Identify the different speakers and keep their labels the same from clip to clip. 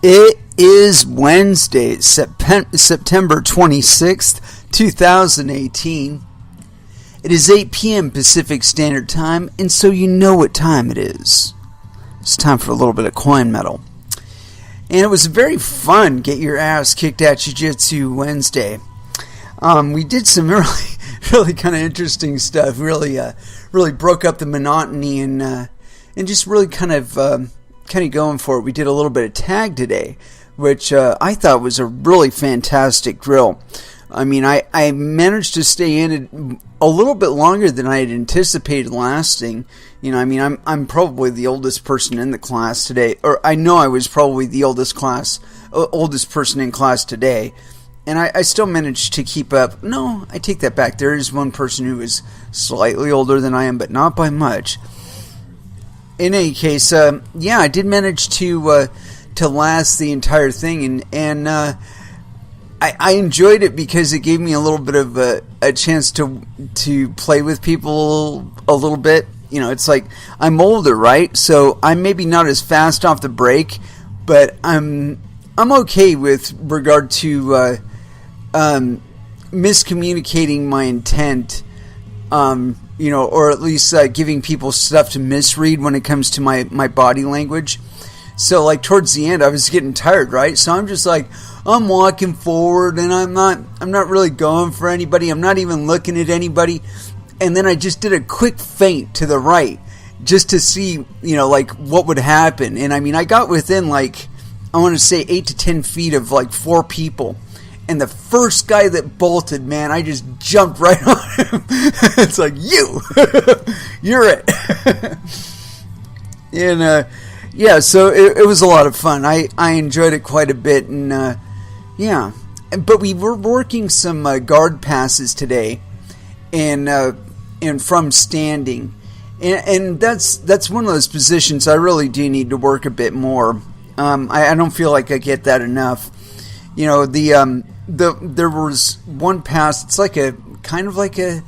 Speaker 1: It is Wednesday, September 26th, 2018. It is 8 p.m. Pacific Standard Time, and so you know what time it is. It's time for a little bit of coin metal. And it was very fun, get your ass kicked at Jiu-Jitsu Wednesday. We did some really kind of interesting stuff. Really broke up the monotony and just really kind of going for it. We did a little bit of tag today, which I thought was a really fantastic drill. I mean, I managed to stay in it a little bit longer than I had anticipated lasting. You know, I mean, I'm probably the oldest person in the class today, or I know I was probably the oldest person in class today, and I still managed to keep up. No, I take that back. There is one person who is slightly older than I am, but not by much. In any case, I did manage to last the entire thing, and I enjoyed it because it gave me a little bit of a chance to play with people a little bit. You know, it's like I'm older, right? So I'm maybe not as fast off the break, but I'm okay with regard to miscommunicating my intent. Or at least giving people stuff to misread when it comes to my body language. So, like, towards the end, I was getting tired, right? So I'm just like, I'm walking forward, and I'm not really going for anybody. I'm not even looking at anybody. And then I just did a quick feint to the right, just to see, like, what would happen. And, I mean, I got within, like, I want to say 8 to 10 feet of, like, 4 people. And the first guy that bolted, man, I just jumped right on him. It's like, you're it. And, so it was a lot of fun. I enjoyed it quite a bit. And, But we were working some guard passes today and from standing. And that's one of those positions I really do need to work a bit more. I don't feel like I get that enough. You know, there was one pass. It's like a kind of like an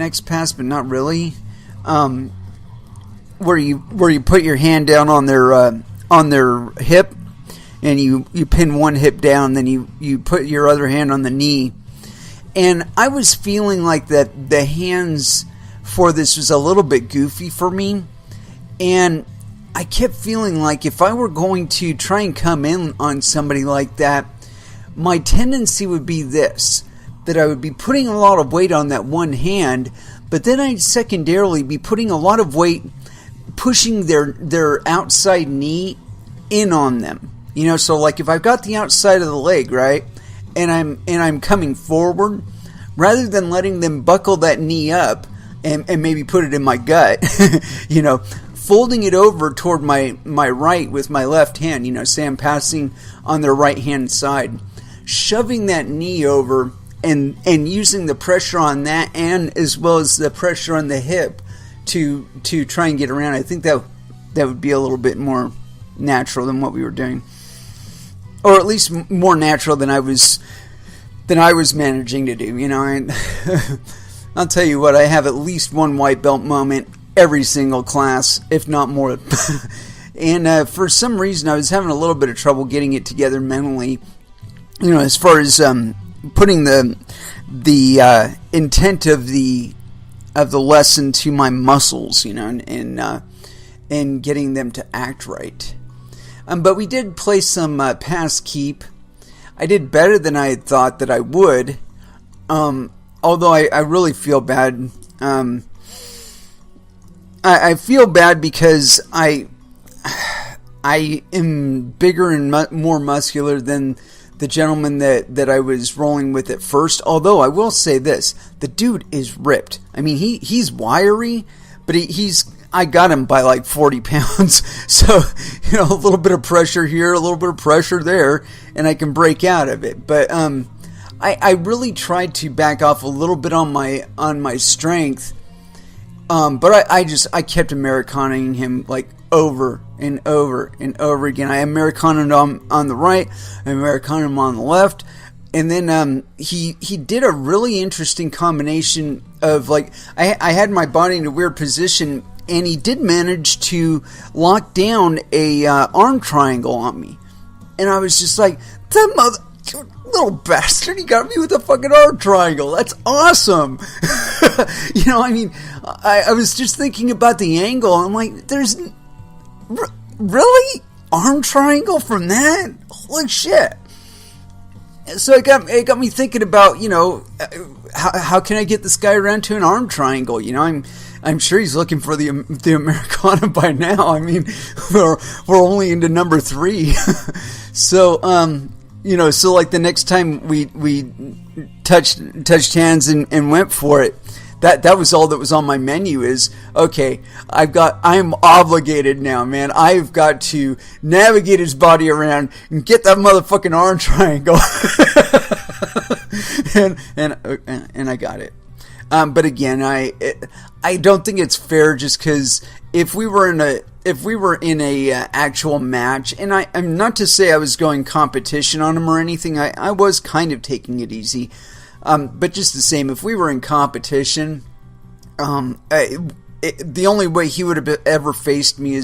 Speaker 1: X pass, but not really. Where you put your hand down on their hip, and you pin one hip down, then you put your other hand on the knee. And I was feeling like that the hands for this was a little bit goofy for me, and I kept feeling like if I were going to try and come in on somebody like that, my tendency would be this, that I would be putting a lot of weight on that one hand, but then I'd secondarily be putting a lot of weight pushing their outside knee in on them. So like if I've got the outside of the leg, right, and I'm coming forward, rather than letting them buckle that knee up and maybe put it in my gut, folding it over toward my right with my left hand, say I'm passing on their right hand side, shoving that knee over and using the pressure on that and as well as the pressure on the hip to try and get around. I think that would be a little bit more natural than what we were doing, or at least more natural than I was managing to do. And I'll tell you what, I have at least one white belt moment every single class, if not more. And for some reason, I was having a little bit of trouble getting it together mentally. As far as putting the intent of the lesson to my muscles, and getting them to act right. But we did play some pass keep. I did better than I had thought that I would. Although I really feel bad. I feel bad because I am bigger and more muscular than the gentleman that I was rolling with at first. Although I will say this, the dude is ripped. I mean, he's wiry, but I got him by like 40 pounds. So, a little bit of pressure here, a little bit of pressure there, and I can break out of it. But I really tried to back off a little bit on my strength. But I kept Americanaing him like over and over and over again. I Americaned him on the right, I Americaned him on the left, and then he did a really interesting combination of like I had my body in a weird position, and he did manage to lock down a arm triangle on me. And I was just like, that mother... little bastard, he got me with a fucking arm triangle. That's awesome. You know, I mean, I was just thinking about the angle. I'm like, there's... really? Arm triangle from that? Holy shit. So it got me thinking about, you know, how can I get this guy around to an arm triangle? You know, I'm sure he's looking for the Americana by now. I mean, we're only into number 3. So, you know, so like the next time we touched hands and went for it, that was all that was on my menu is, okay, I'm obligated now, man. I've got to navigate his body around and get that motherfucking arm triangle. and I got it. But again, I don't think it's fair just because if we were in a actual match, and I'm not to say I was going competition on him or anything, I was kind of taking it easy. But just the same, if we were in competition, the only way he would have ever faced me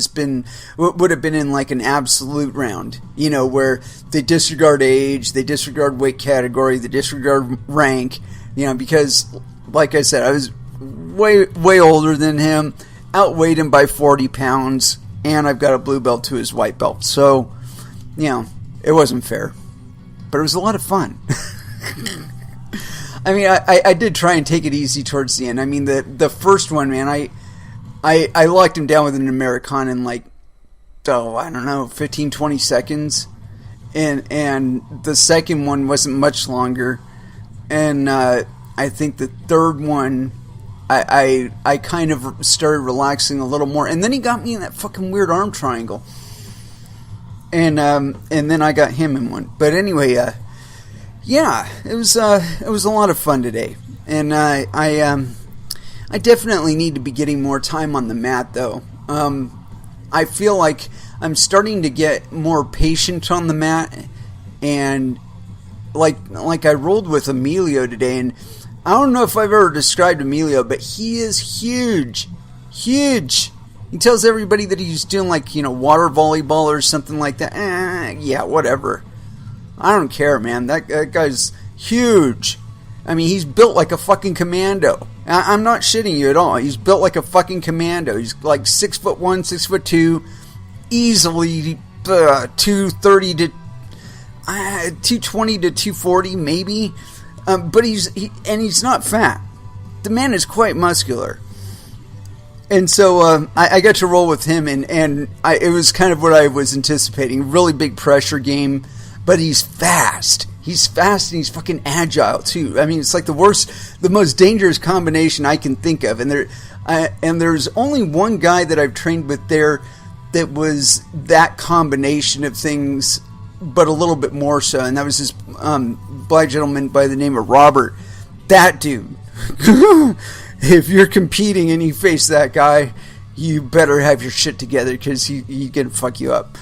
Speaker 1: would have been in like an absolute round, you know, where they disregard age, they disregard weight category, they disregard rank, you know, because like I said, I was way older than him, outweighed him by 40 pounds, and I've got a blue belt to his white belt. So, you know, it wasn't fair, but it was a lot of fun. I mean, I did try and take it easy towards the end. I mean, the first one, man, I locked him down with an Americana in like, I don't know, 15, 20 seconds. And the second one wasn't much longer. And I think the third one, I kind of started relaxing a little more. And then he got me in that fucking weird arm triangle. And then I got him in one. But anyway, yeah, it was a lot of fun today, and I definitely need to be getting more time on the mat though. I feel like I'm starting to get more patient on the mat, and like I rolled with Emilio today, and I don't know if I've ever described Emilio, but he is huge. He tells everybody that he's doing like, you know, water volleyball or something like that. Yeah, whatever. I don't care, man. That guy's huge. I mean, he's built like a fucking commando. I'm not shitting you at all. He's built like a fucking commando. He's like 6'1", 6'2", easily 230 to 220 to 240 maybe. But he's not fat. The man is quite muscular. And so I got to roll with him, and it was kind of what I was anticipating. Really big pressure game. But he's fast. He's fast and he's fucking agile too. I mean, it's like the most dangerous combination I can think of. And there's only one guy that I've trained with there that was that combination of things, but a little bit more so. And that was this black gentleman by the name of Robert. That dude. If you're competing and you face that guy, you better have your shit together because he can fuck you up.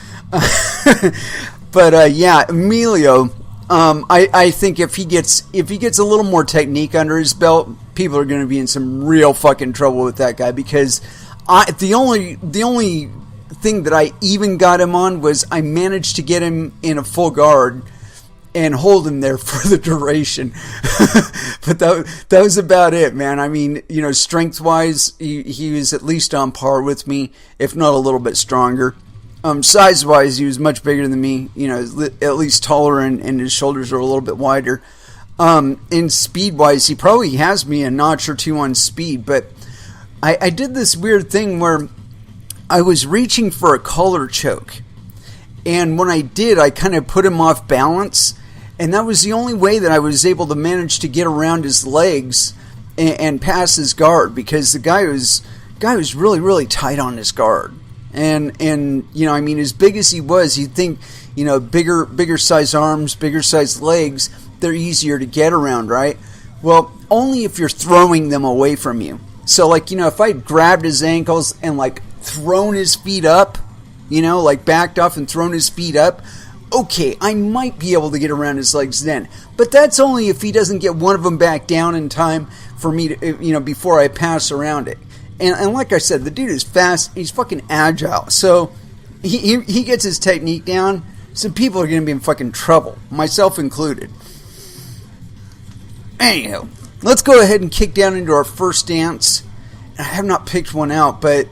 Speaker 1: But yeah, Emilio, I think if he gets a little more technique under his belt, people are going to be in some real fucking trouble with that guy, because the only thing that I even got him on was I managed to get him in a full guard and hold him there for the duration. But that was about it, man. I mean, you know, strength wise, he was at least on par with me, if not a little bit stronger. Size-wise, he was much bigger than me, you know, at least taller, and his shoulders are a little bit wider. In speed-wise, he probably has me a notch or two on speed, but I did this weird thing where I was reaching for a collar choke, and when I did, I kind of put him off balance, and that was the only way that I was able to manage to get around his legs and pass his guard, because the guy was really, really tight on his guard. And you know, I mean, as big as he was, you'd think, you know, bigger size arms, bigger size legs, they're easier to get around, right? Well, only if you're throwing them away from you. So, like, you know, if I grabbed his ankles and, like, thrown his feet up, you know, like backed off and thrown his feet up, okay, I might be able to get around his legs then. But that's only if he doesn't get one of them back down in time for me to, you know, before I pass around it. And like I said, the dude is fast. He's fucking agile. So he gets his technique down, some people are going to be in fucking trouble, myself included. Anyhow, let's go ahead and kick down into our first dance. I have not picked one out, but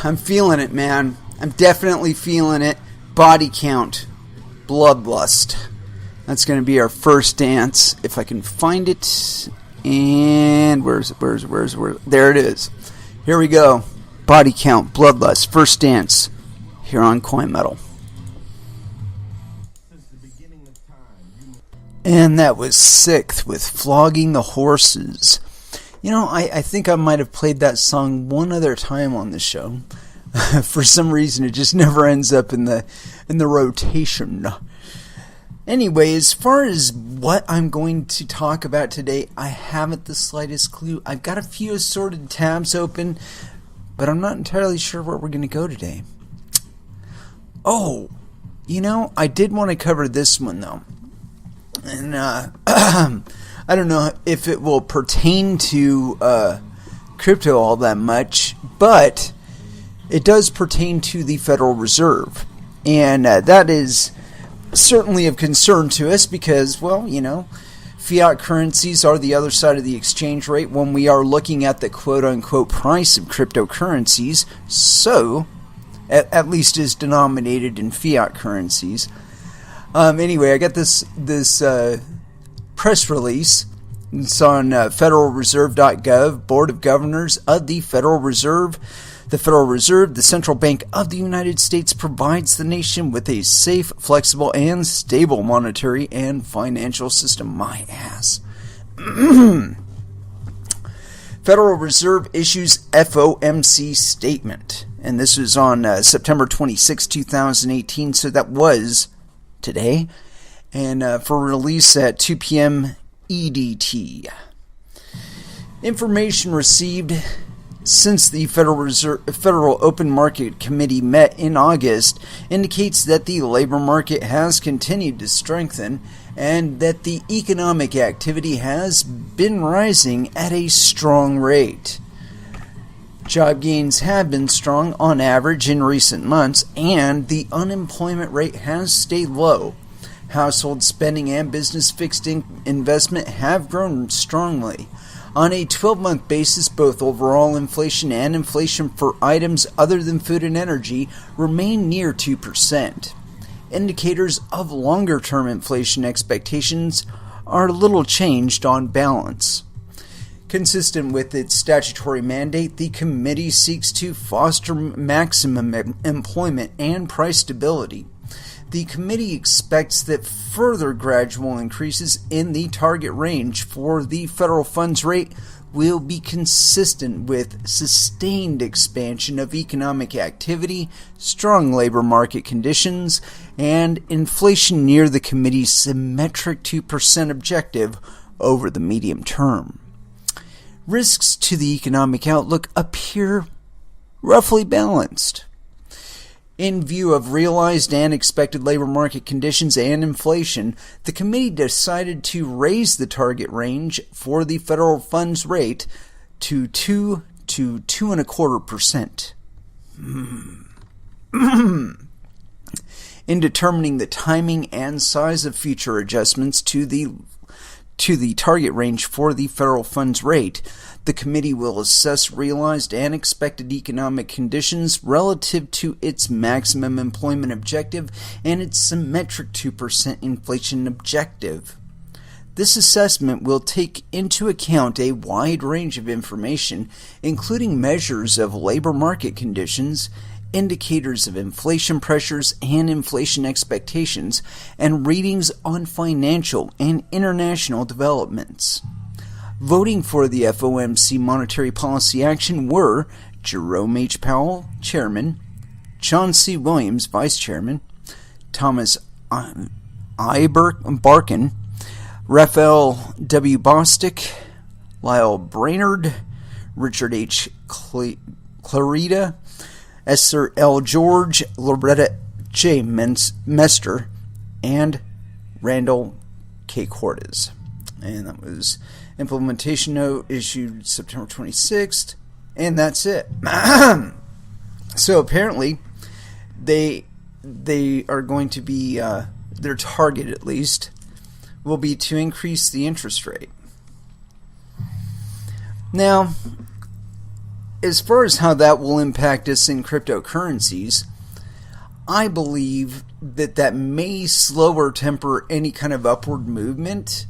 Speaker 1: I'm feeling it, man. I'm definitely feeling it. Body count. Bloodlust. That's going to be our first dance. If I can find it. And where's it? There it is. Here we go. Body count. Bloodlust. First dance. Here on Coin Metal. And that was Sixth with Flogging the Horses. You know, I think I might have played that song one other time on the show. For some reason, it just never ends up in the rotation. Anyway, as far as what I'm going to talk about today, I haven't the slightest clue. I've got a few assorted tabs open, but I'm not entirely sure where we're going to go today. Oh, you know, I did want to cover this one, though. And I don't know if it will pertain to crypto all that much, but it does pertain to the Federal Reserve. And that is certainly of concern to us because, well, you know, fiat currencies are the other side of the exchange rate when we are looking at the quote-unquote price of cryptocurrencies. So, at least is denominated in fiat currencies. Anyway, I got this press release. It's on federalreserve.gov, Board of Governors of the Federal Reserve. The Federal Reserve, the central bank of the United States, provides the nation with a safe, flexible, and stable monetary and financial system. My ass. Federal Reserve issues FOMC statement. And this was on September 26, 2018, so that was today. And for release at 2 p.m. EDT. Information received since the Federal Open Market Committee met in August indicates that the labor market has continued to strengthen and that the economic activity has been rising at a strong rate. Job gains have been strong on average in recent months, and the unemployment rate has stayed low. Household spending and business fixed investment have grown strongly. On a 12-month basis, both overall inflation and inflation for items other than food and energy remain near 2%. Indicators of longer-term inflation expectations are little changed on balance. Consistent with its statutory mandate, the committee seeks to foster maximum employment and price stability. The committee expects that further gradual increases in the target range for the federal funds rate will be consistent with sustained expansion of economic activity, strong labor market conditions, and inflation near the committee's symmetric 2% objective over the medium term. Risks to the economic outlook appear roughly balanced. In view of realized and expected labor market conditions and inflation, the committee decided to raise the target range for the federal funds rate to 2 to 2.25%. In determining the timing and size of future adjustments to the target range for the federal funds rate, the committee will assess realized and expected economic conditions relative to its maximum employment objective and its symmetric 2% inflation objective. This assessment will take into account a wide range of information, including measures of labor market conditions, indicators of inflation pressures and inflation expectations, and readings on financial and international developments. Voting for the FOMC monetary policy action were Jerome H. Powell, Chairman, John C. Williams, Vice Chairman, Thomas I. Barkin, Raphael W. Bostic, Lyle Brainerd, Richard H. Clarida, Esther L. George, Loretta J. Mester, and Randall K. Cortez. And that was implementation note issued September 26th, and that's it. So apparently, they they are going to be, their target at least, will be to increase the interest rate. Now, as far as how that will impact us in cryptocurrencies, I believe that may slow or temper any kind of upward movement.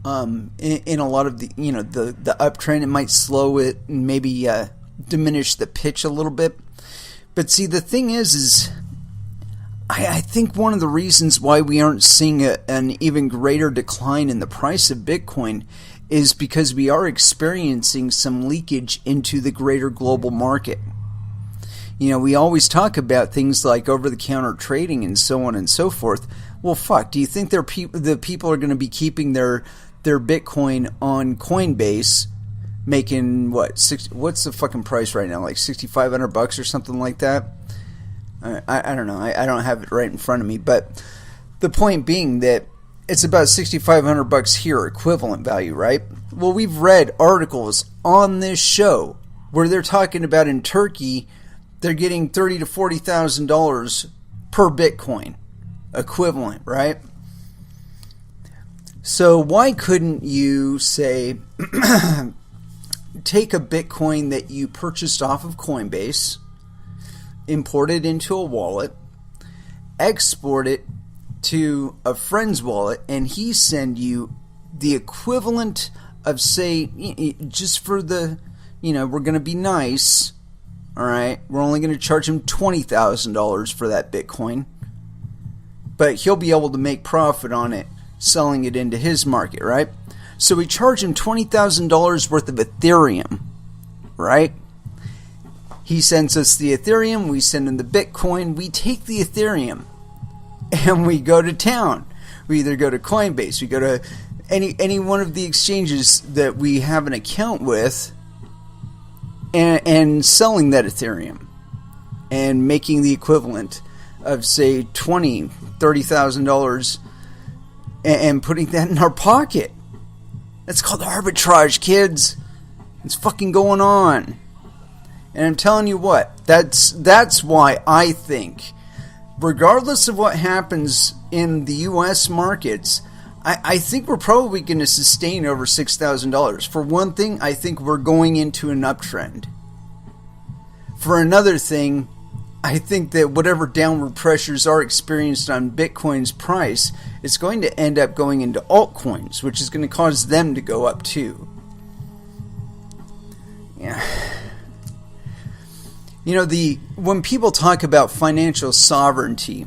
Speaker 1: In a lot of the the uptrend, it might slow it and maybe diminish the pitch a little bit. But see, the thing is I think one of the reasons why we aren't seeing an even greater decline in the price of Bitcoin is because we are experiencing some leakage into the greater global market. We always talk about things like over-the-counter trading and so on and so forth. Well, fuck, do you think the people are going to be keeping their Bitcoin on Coinbase, making what's the fucking price right now, like $6,500 or something like that? I don't know. I don't have it right in front of me, but the point being that it's about $6,500 here, equivalent value, right? Well, we've read articles on this show where they're talking about in Turkey they're getting $30,000 to $40,000 per Bitcoin, equivalent, right? So why couldn't you say take a Bitcoin that you purchased off of Coinbase, import it into a wallet, export it to a friend's wallet, and he send you the equivalent of, say, just for the, we're going to be nice, all right, we're only going to charge him $20,000 for that Bitcoin, but he'll be able to make profit on it selling it into his market, right? So we charge him $20,000 worth of Ethereum, right? He sends us the Ethereum, we send him the Bitcoin, we take the Ethereum, and we go to town. We either go to Coinbase, we go to any one of the exchanges that we have an account with, and selling that Ethereum and making the equivalent of, say, $20,000, $30,000 and putting that in our pocket. That's called arbitrage, kids. It's fucking going on. And I'm telling you what, that's why I think, regardless of what happens in the U.S. markets, I think we're probably going to sustain over $6,000. For one thing, I think we're going into an uptrend. For another thing, I think that whatever downward pressures are experienced on Bitcoin's price, it's going to end up going into altcoins, which is going to cause them to go up too. Yeah. When people talk about financial sovereignty,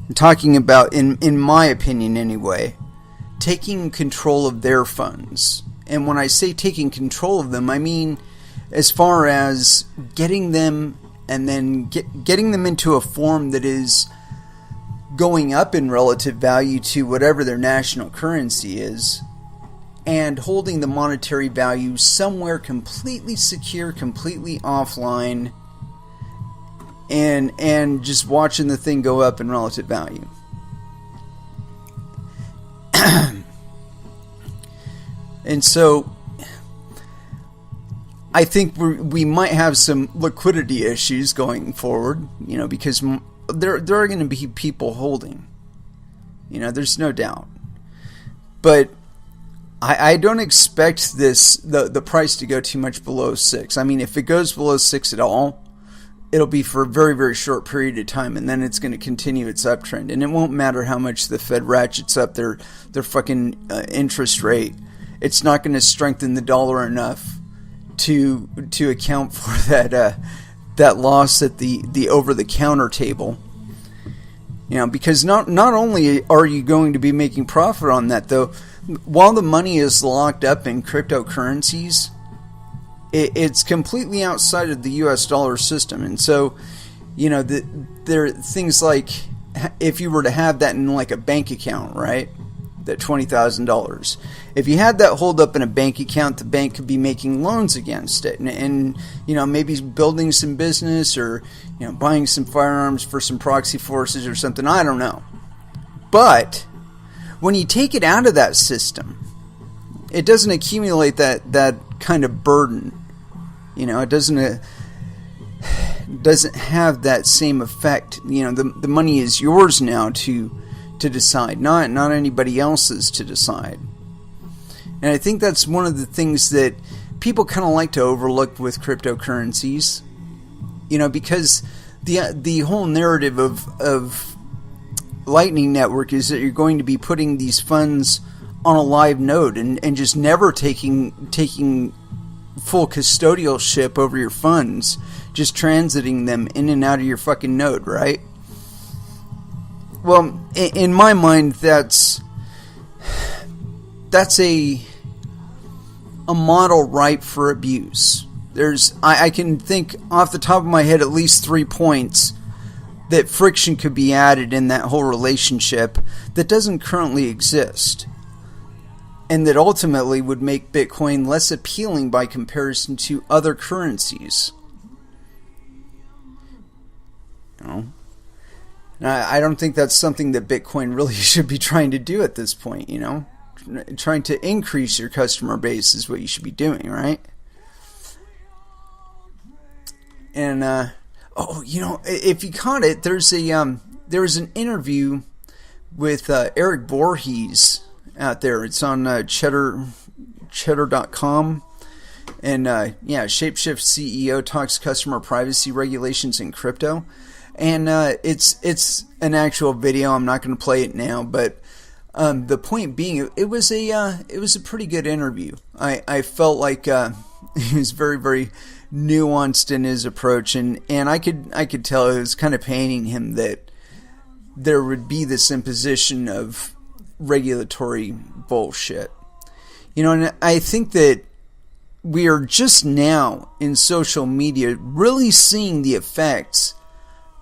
Speaker 1: I'm talking about, in my opinion anyway, taking control of their funds. And when I say taking control of them, I mean as far as getting them and then getting them into a form that is going up in relative value to whatever their national currency is, and holding the monetary value somewhere completely secure, completely offline, and just watching the thing go up in relative value. And so I think we might have some liquidity issues going forward, because there are going to be people holding. There's no doubt. But I don't expect the price to go too much below 6. I mean, if it goes below 6 at all, it'll be for a very, very short period of time, and then it's going to continue its uptrend. And it won't matter how much the Fed ratchets up their fucking interest rate. It's not going to strengthen the dollar enough to account for that loss at the over-the-counter table. Because not only are you going to be making profit on that, though, while the money is locked up in cryptocurrencies, it's completely outside of the U.S. dollar system. And so, there are things like, if you were to have that in like a bank account, right, that $20,000, if you had that hold up in a bank account, the bank could be making loans against it, and maybe building some business, or buying some firearms for some proxy forces or something. I don't know. But when you take it out of that system, it doesn't accumulate that kind of burden. It doesn't. doesn't have that same effect. The money is yours now to decide, not anybody else's to decide. And I think that's one of the things that people kind of like to overlook with cryptocurrencies, because the whole narrative of Lightning Network is that you're going to be putting these funds on a live node and just never taking full custodialship over your funds, just transiting them in and out of your fucking node, right? Well, in my mind, that's a model ripe for abuse. I can think off the top of my head at least 3 points that friction could be added in that whole relationship that doesn't currently exist, and that ultimately would make Bitcoin less appealing by comparison to other currencies. I don't think that's something that Bitcoin really should be trying to do at this point, Trying to increase your customer base is what you should be doing, right? And, if you caught it, there was an interview with Eric Voorhees out there. It's on cheddar.com. And, Shapeshift CEO talks customer privacy regulations in crypto. And it's an actual video. I'm not going to play it now, but the point being, it was a pretty good interview. I felt like he was very, very nuanced in his approach, and I could tell it was kind of painting him that there would be this imposition of regulatory bullshit. And I think that we are just now in social media really seeing the effects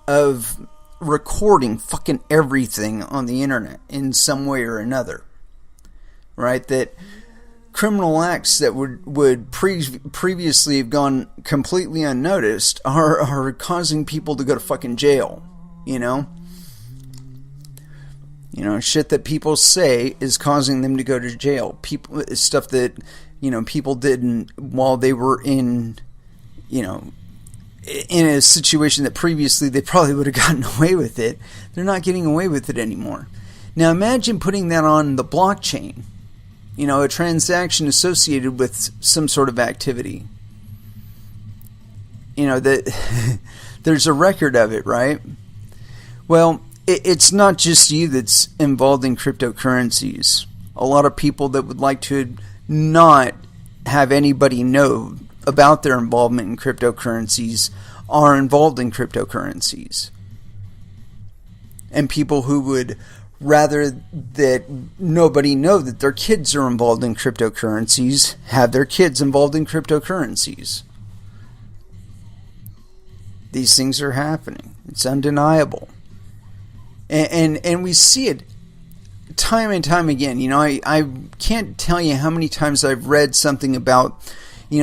Speaker 1: of recording fucking everything on the internet in some way or another, right? That criminal acts that would previously have gone completely unnoticed are causing people to go to fucking jail, shit that people say is causing them to go to jail. Stuff that, people did while they were in a situation that previously they probably would have gotten away with it. They're not getting away with it anymore. Now imagine putting that on the blockchain, a transaction associated with some sort of activity. That there's a record of it, right? Well, it's not just you that's involved in cryptocurrencies. A lot of people that would like to not have anybody know about their involvement in cryptocurrencies are involved in cryptocurrencies. And people who would rather that nobody know that their kids are involved in cryptocurrencies have their kids involved in cryptocurrencies. These things are happening. It's undeniable. And we see it time and time again. I can't tell you how many times I've read something about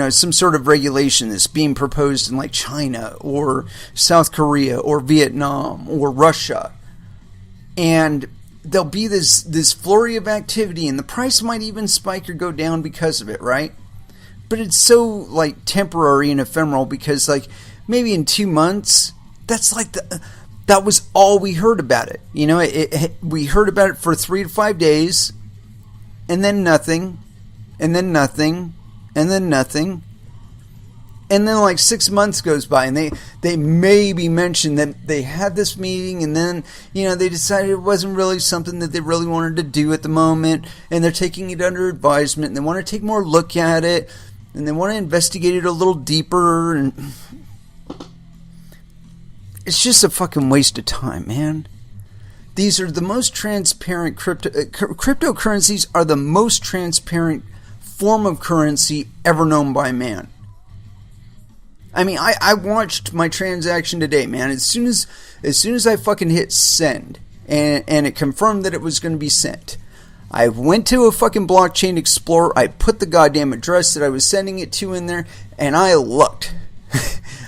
Speaker 1: some sort of regulation that's being proposed in like China or South Korea or Vietnam or Russia. And there'll be this flurry of activity, and the price might even spike or go down because of it, right? But it's so like temporary and ephemeral because like maybe in 2 months, that was all we heard about it. We heard about it for 3 to 5 days, and then nothing, and then nothing. And then nothing. And then like 6 months goes by, and they maybe mention that they had this meeting, and then they decided it wasn't really something that they really wanted to do at the moment, and they're taking it under advisement, and they want to take more look at it, and they want to investigate it a little deeper, and it's just a fucking waste of time, man. These are the most transparent cryptocurrencies are the most transparent form of currency ever known by man. I mean, I watched my transaction today, man. As soon as I fucking hit send and it confirmed that it was going to be sent, I went to a fucking blockchain explorer. I put the goddamn address that I was sending it to in there, and I looked.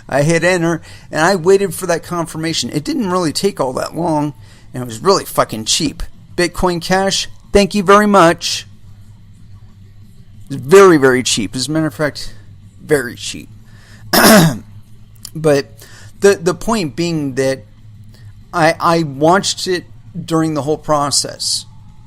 Speaker 1: I hit enter, and I waited for that confirmation. It didn't really take all that long, and it was really fucking cheap. Bitcoin Cash, thank you very much. It's very, very cheap. As a matter of fact, very cheap. But The point being that I watched it during the whole process.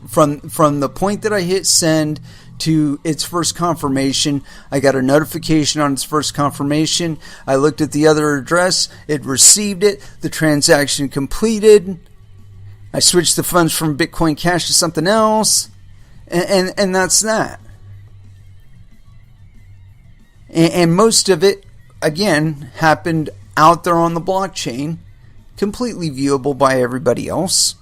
Speaker 1: From the point that I hit send to its first confirmation, I got a notification on its first confirmation. I looked at the other address. It received it. The transaction completed. I switched the funds from Bitcoin Cash to something else. And that's that. And most of it, again, happened out there on the blockchain, completely viewable by everybody else.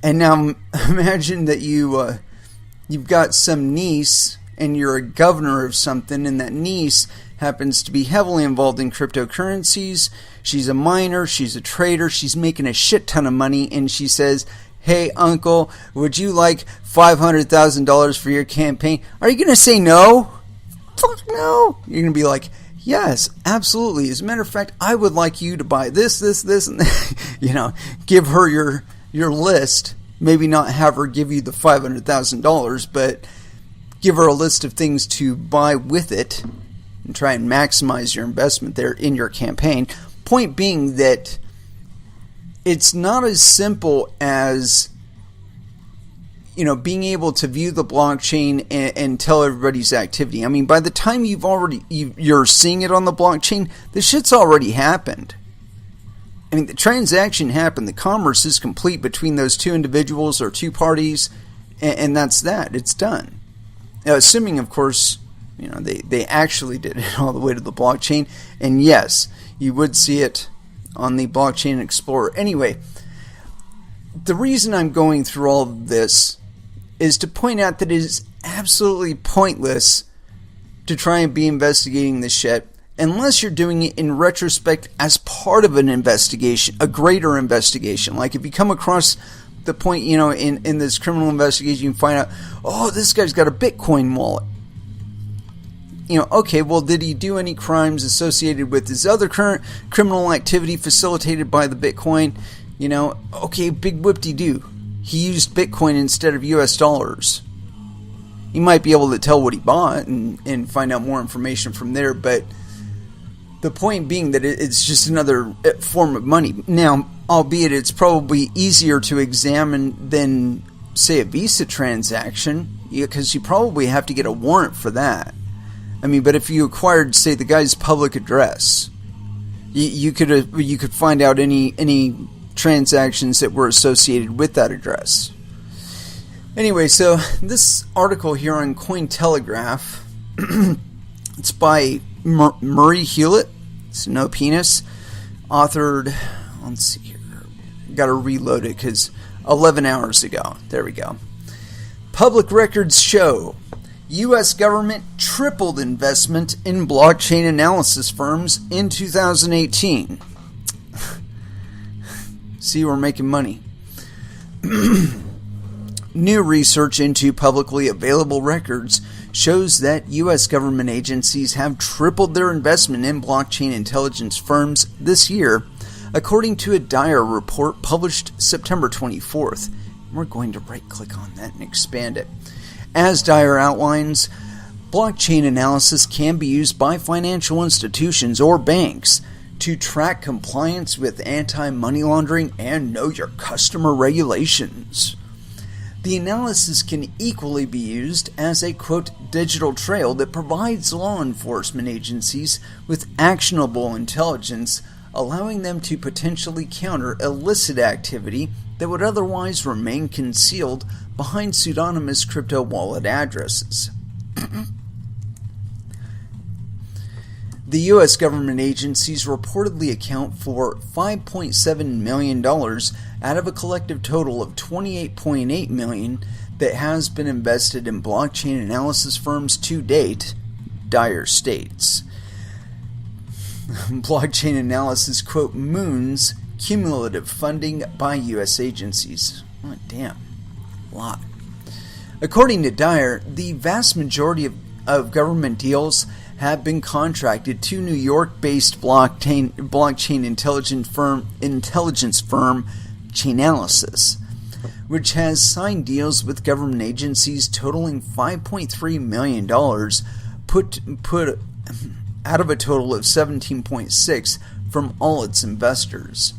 Speaker 1: And now imagine that you've got some niece and you're a governor of something, and that niece happens to be heavily involved in cryptocurrencies. She's a miner, she's a trader, she's making a shit ton of money, and she says, "Hey, uncle, would you like $500,000 for your campaign?" Are you going to say no? Fuck no. You're going to be like, "Yes, absolutely. As a matter of fact, I would like you to buy this, and that." Give her your list. Maybe not have her give you the $500,000, but give her a list of things to buy with it and try and maximize your investment there in your campaign. Point being that it's not as simple as being able to view the blockchain and tell everybody's activity. I mean, by the time you're seeing it on the blockchain, the shit's already happened. I mean, the transaction happened. The commerce is complete between those two individuals or two parties, and that's that. It's done. Now, assuming, of course, they actually did it all the way to the blockchain. And yes, you would see it on the Blockchain Explorer. Anyway, the reason I'm going through all of this is to point out that it is absolutely pointless to try and be investigating this shit unless you're doing it in retrospect as part of an investigation, a greater investigation. Like if you come across the point, in this criminal investigation, you find out, oh, this guy's got a Bitcoin wallet. Okay, well, did he do any crimes associated with his other current criminal activity facilitated by the Bitcoin? Okay, big whoop-de-doo. He used Bitcoin instead of US dollars. You might be able to tell what he bought and find out more information from there, but the point being that it's just another form of money. Now, albeit it's probably easier to examine than, say, a Visa transaction, because you probably have to get a warrant for that. I mean, but if you acquired, say, the guy's public address, you could find out any transactions that were associated with that address. Anyway, so this article here on Cointelegraph, it's by Murray Hewlett. It's no penis. Authored, let's see here. Got to reload it because 11 hours ago. There we go. Public records show U.S. government tripled investment in blockchain analysis firms in 2018. See, we're making money. New research into publicly available records shows that U.S. government agencies have tripled their investment in blockchain intelligence firms this year, according to a Dyer report published September 24th. We're going to right-click on that and expand it. As Dyer outlines, blockchain analysis can be used by financial institutions or banks to track compliance with anti-money laundering and know your customer regulations. The analysis can equally be used as a, quote, digital trail that provides law enforcement agencies with actionable intelligence, allowing them to potentially counter illicit activity that would otherwise remain concealed behind pseudonymous crypto wallet addresses. The U.S. government agencies reportedly account for $5.7 million out of a collective total of $28.8 million that has been invested in blockchain analysis firms to date, Dyer states. Blockchain analysis, quote, moons cumulative funding by U.S. agencies. Oh, damn. A lot. According to Dyer, the vast majority of government deals have been contracted to New York-based blockchain intelligence firm Chainalysis, which has signed deals with government agencies totaling $5.3 million, out of a total of 17.6 from all its investors.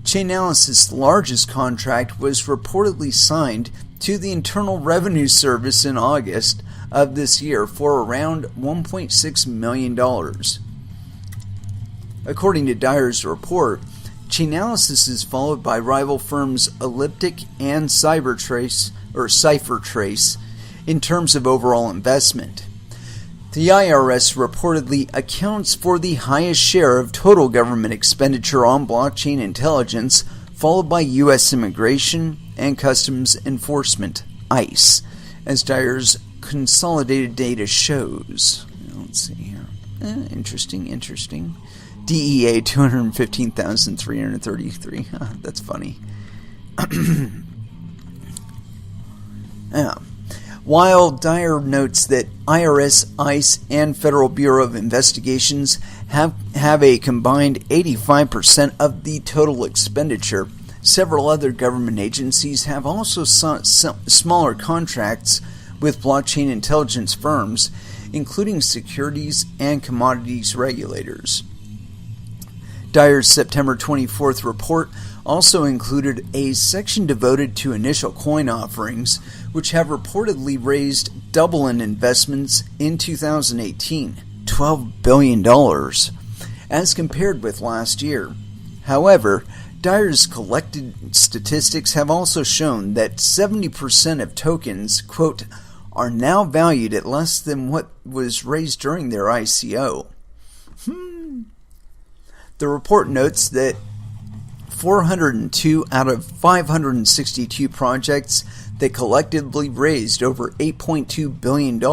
Speaker 1: Chainalysis' largest contract was reportedly signed to the Internal Revenue Service in August of this year for around $1.6 million. According to Dyer's report, Chainalysis is followed by rival firms Elliptic and CipherTrace in terms of overall investment. The IRS reportedly accounts for the highest share of total government expenditure on blockchain intelligence, followed by U.S. Immigration and Customs Enforcement, ICE, as Dyer's consolidated data shows. Let's see here. Interesting. DEA 215,333. That's funny. Yeah. While Dyer notes that IRS, ICE, and Federal Bureau of Investigations have a combined 85% of the total expenditure, several other government agencies have also smaller contracts with blockchain intelligence firms, including securities and commodities regulators. Dyer's September 24th report also included a section devoted to initial coin offerings, which have reportedly raised double in investments in 2018, $12 billion, as compared with last year. However, Dyer's collected statistics have also shown that 70% of tokens, quote, are now valued at less than what was raised during their ICO. The report notes that 402 out of 562 projects that collectively raised over $8.2 billion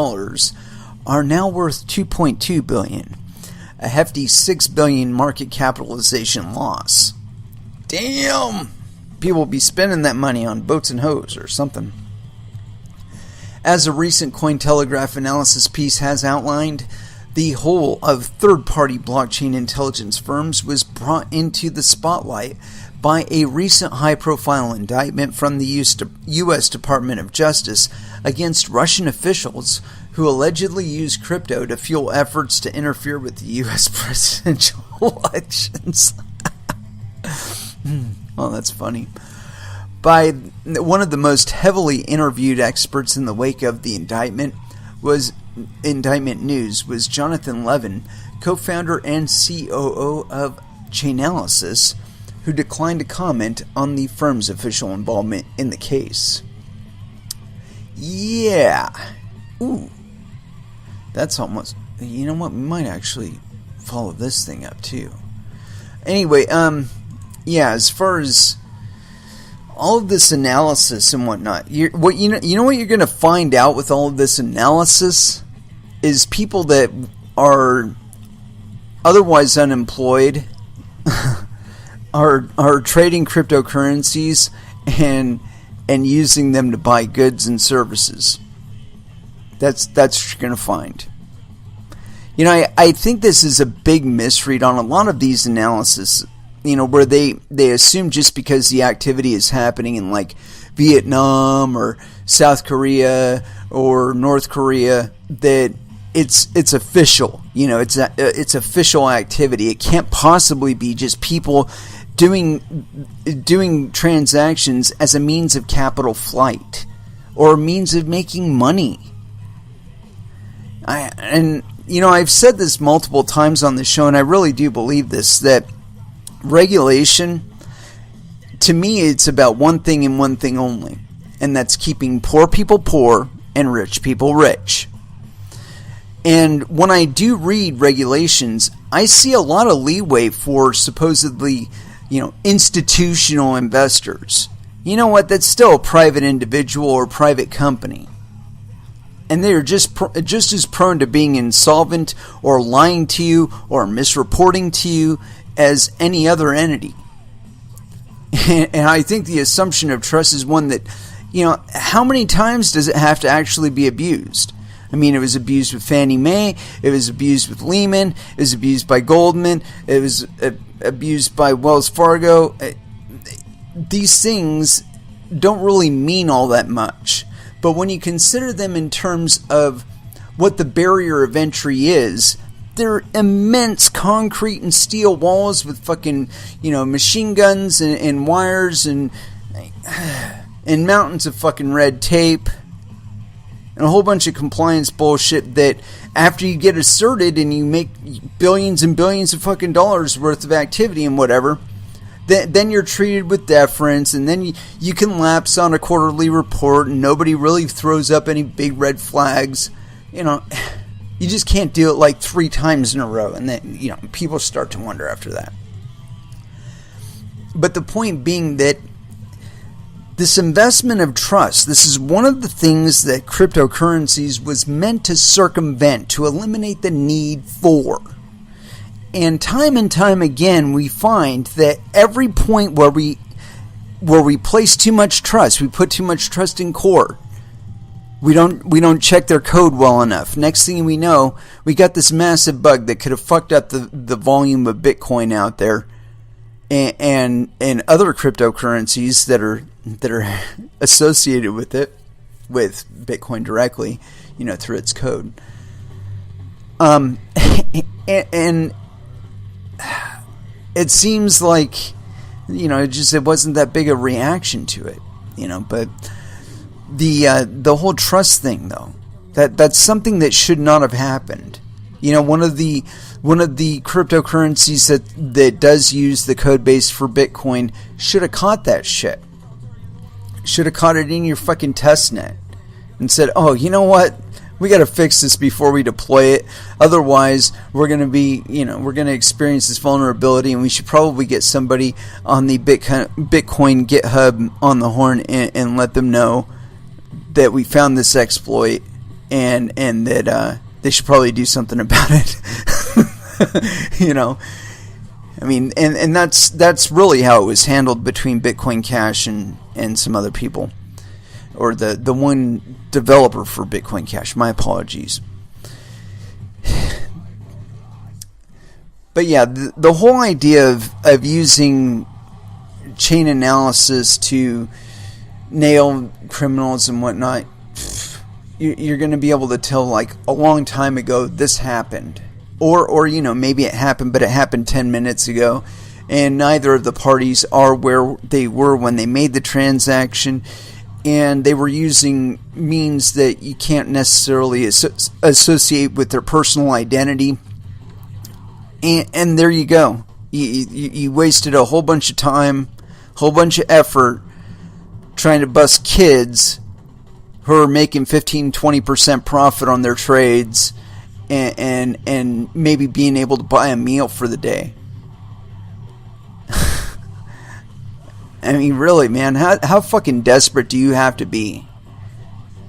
Speaker 1: are now worth $2.2 billion, a hefty $6 billion market capitalization loss. Damn! People will be spending that money on boats and hoes or something. As a recent Cointelegraph analysis piece has outlined, the whole of third-party blockchain intelligence firms was brought into the spotlight by a recent high-profile indictment from the U.S. Department of Justice against Russian officials who allegedly used crypto to fuel efforts to interfere with the U.S. presidential elections. Oh, that's funny. By one of the most heavily interviewed experts in the wake of the indictment news was Jonathan Levin, co-founder and COO of Chainalysis, who declined to comment on the firm's official involvement in the case. Yeah. Ooh. That's almost... You know what? We might actually follow this thing up, too. Anyway, yeah, as far as all of this analysis and whatnot, you know what you're going to find out with all of this analysis is people that are otherwise unemployed are trading cryptocurrencies and using them to buy goods and services. That's what you're going to find. You know, I think this is a big misread on a lot of these analysis, you know, where they assume just because the activity is happening in like Vietnam or South Korea or North Korea that it's official. You know, it's official activity. It can't possibly be just people doing transactions as a means of capital flight or a means of making money. You know, I've said this multiple times on the show, and I really do believe this, that regulation, to me, it's about one thing and one thing only, and that's keeping poor people poor and rich people rich. And when I do read regulations, I see a lot of leeway for supposedly, you know, institutional investors. You know what? That's still a private individual or private company. And they're just as prone to being insolvent or lying to you or misreporting to you as any other entity. And I think the assumption of trust is one that, you know, how many times does it have to actually be abused? I mean, it was abused with Fannie Mae, it was abused with Lehman, it was abused by Goldman, it was abused by Wells Fargo. These things don't really mean all that much. But when you consider them in terms of what the barrier of entry is, they're immense concrete and steel walls with fucking, machine guns and wires and mountains of fucking red tape and a whole bunch of compliance bullshit that after you get asserted and you make billions and billions of fucking dollars worth of activity and whatever, then you're treated with deference, and then you can lapse on a quarterly report and nobody really throws up any big red flags. You just can't do it like 3 times in a row, and then people start to wonder after that. But the point being that this investment of trust, this is one of the things that cryptocurrencies was meant to circumvent, to eliminate the need for. And time again, we find that every point where we place too much trust, we put too much trust in Core, we don't check their code well enough. Next thing we know, we got this massive bug that could have fucked up the volume of Bitcoin out there, and other cryptocurrencies that are associated with it, with Bitcoin directly, through its code. And it seems like, it wasn't that big a reaction to it, but the whole trust thing, though, that's something that should not have happened. One of the cryptocurrencies that does use the code base for Bitcoin should have caught that shit. Should have caught it in your fucking testnet and said, oh, you know what? We got to fix this before we deploy it. Otherwise, we're going to experience this vulnerability, and we should probably get somebody on the Bitcoin GitHub on the horn and let them know that we found this exploit and that they should probably do something about it. I mean, and that's really how it was handled between Bitcoin Cash and some other people. Or the one developer for Bitcoin Cash. My apologies. But yeah, the whole idea of using chain analysis to nail criminals and whatnot, you're going to be able to tell, like, a long time ago this happened. Or maybe it happened, but it happened 10 minutes ago. And neither of the parties are where they were when they made the transaction. And they were using means that you can't necessarily associate with their personal identity. And there you go. You wasted a whole bunch of time, whole bunch of effort trying to bust kids who are making 15-20% profit on their trades and maybe being able to buy a meal for the day. I mean, really, man, how fucking desperate do you have to be?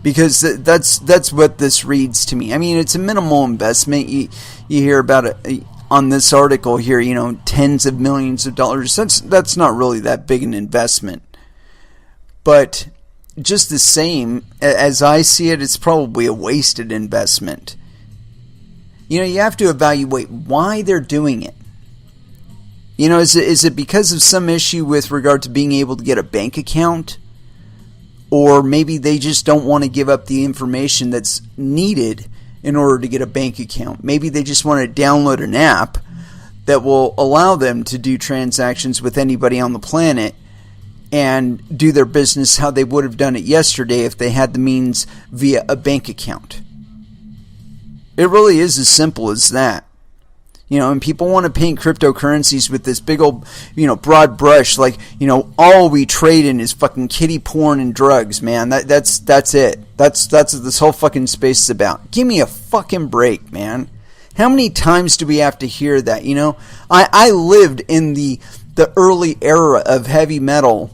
Speaker 1: Because that's what this reads to me. I mean, it's a minimal investment. You hear about it on this article here, tens of millions of dollars. That's not really that big an investment. But just the same, as I see it, it's probably a wasted investment. You have to evaluate why they're doing it. Is it because of some issue with regard to being able to get a bank account? Or maybe they just don't want to give up the information that's needed in order to get a bank account. Maybe they just want to download an app that will allow them to do transactions with anybody on the planet and do their business how they would have done it yesterday if they had the means via a bank account. It really is as simple as that. And people want to paint cryptocurrencies with this big old, broad brush, like, all we trade in is fucking kiddie porn and drugs, man. That's it. That's what this whole fucking space is about. Give me a fucking break, man. How many times do we have to hear that? I lived in the early era of heavy metal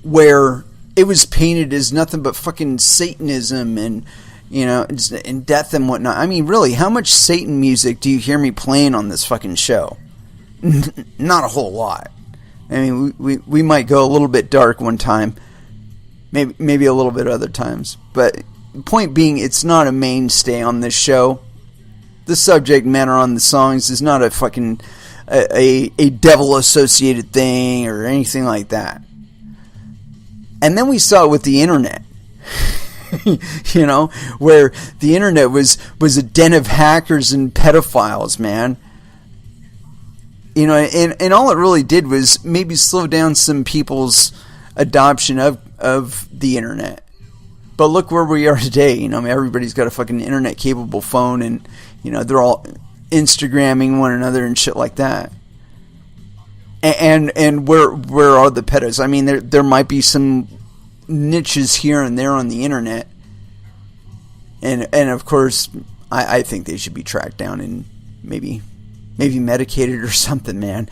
Speaker 1: where it was painted as nothing but fucking Satanism and and death and whatnot. I mean, really, how much Satan music do you hear me playing on this fucking show? Not a whole lot. I mean, we might go a little bit dark one time, maybe a little bit other times. But point being, it's not a mainstay on this show. The subject matter on the songs is not a fucking a devil associated thing or anything like that. And then we saw it with the internet. where the internet was a den of hackers and pedophiles, man. And all it really did was maybe slow down some people's adoption of the internet. But look where we are today. Everybody's got a fucking internet capable phone, and they're all Instagramming one another and shit like that. And where are the pedos? I mean, there might be some niches here and there on the internet, and of course, I think they should be tracked down and maybe medicated or something, man.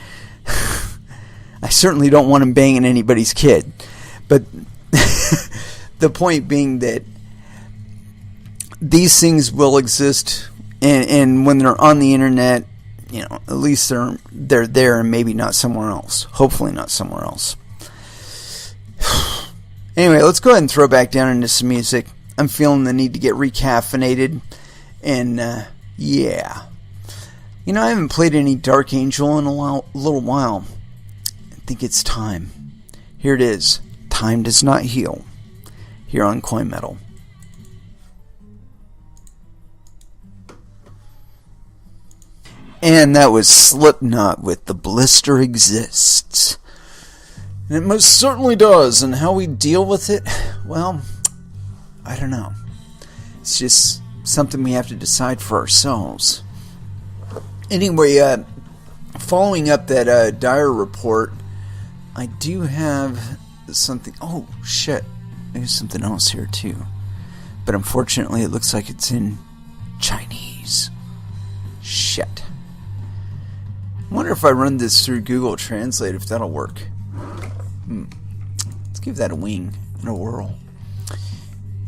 Speaker 1: I certainly don't want them banging anybody's kid, but the point being that these things will exist, and when they're on the internet, at least they're there, and maybe not somewhere else. Hopefully not somewhere else. Anyway, let's go ahead and throw back down into some music. I'm feeling the need to get recaffeinated, and yeah. I haven't played any Dark Angel in a little while. I think it's time. Here it is. Time Does Not Heal. Here on Coin Metal. And that was Slipknot with The Blister Exists. And it most certainly does. And how we deal with it, well, I don't know. It's just something we have to decide for ourselves. Anyway, following up that Dyer report, I do have something. Oh, shit. There's something else here, too. But unfortunately, it looks like it's in Chinese. Shit. I wonder if I run this through Google Translate, if that'll work. Let's give that a wing and a whirl.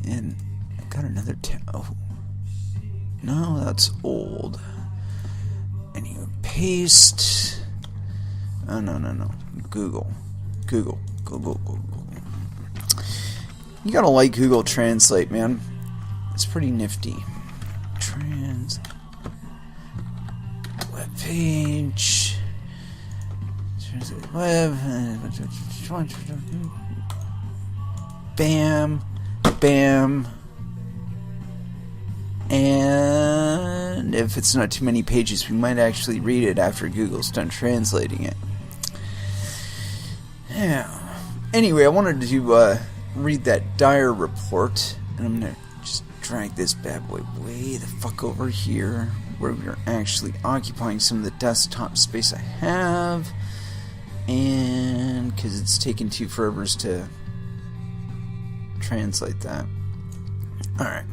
Speaker 1: And I've got another oh. No, that's old. And you paste. Oh, no. Google. You gotta like Google Translate, man. It's pretty nifty. Web page. Web. Bam. And if it's not too many pages, we might actually read it after Google's done translating it. Yeah. Anyway, I wanted to read that Dyer report, and I'm going to just drag this bad boy way the fuck over here, where we're actually occupying some of the desktop space I have, and because it's taken 2 forevers to translate that. Alright.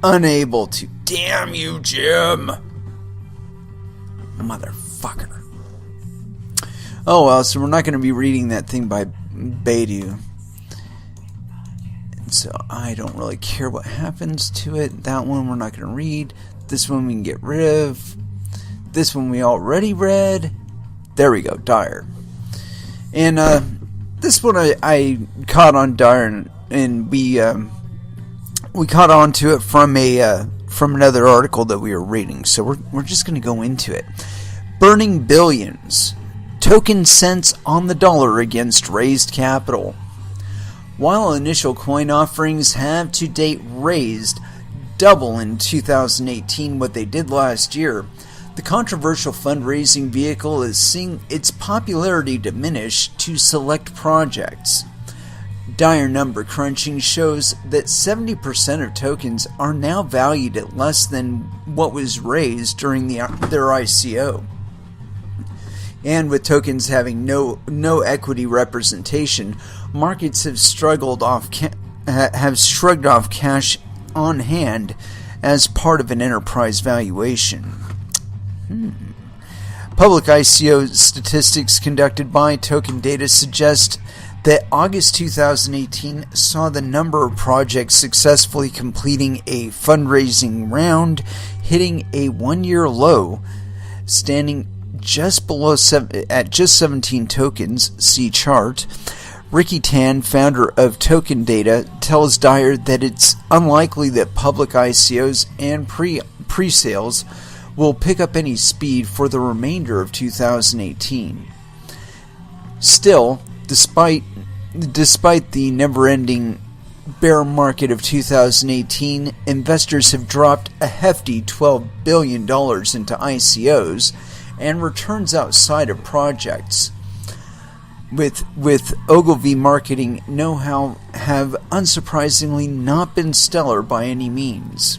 Speaker 1: Unable to. Damn you, Jim! Motherfucker. Oh well, so we're not going to be reading that thing by Baidu. And so I don't really care what happens to it. That one we're not going to read. This one we can get rid of. This one we already read. There we go, Dyer. And this one I caught on Dyer, and we caught on to it from another article that we were reading. So we're just going to go into it. Burning billions. Token cents on the dollar against raised capital. While initial coin offerings have to date raised double in 2018 what they did last year, the controversial fundraising vehicle is seeing its popularity diminish to select projects. Dire number crunching shows that 70% of tokens are now valued at less than what was raised during their ICO. And with tokens having no equity representation, markets have shrugged off cash on hand as part of an enterprise valuation. Public ICO statistics conducted by Token Data suggest that August 2018 saw the number of projects successfully completing a fundraising round hitting a one-year low, standing just below at just 17 tokens. See chart. Ricky Tan, founder of Token Data, tells Dyer that it's unlikely that public ICOs and pre-sales will pick up any speed for the remainder of 2018. Still, despite the never-ending bear market of 2018, investors have dropped a hefty $12 billion into ICOs and returns outside of projects. With Ogilvy marketing know-how have unsurprisingly not been stellar by any means.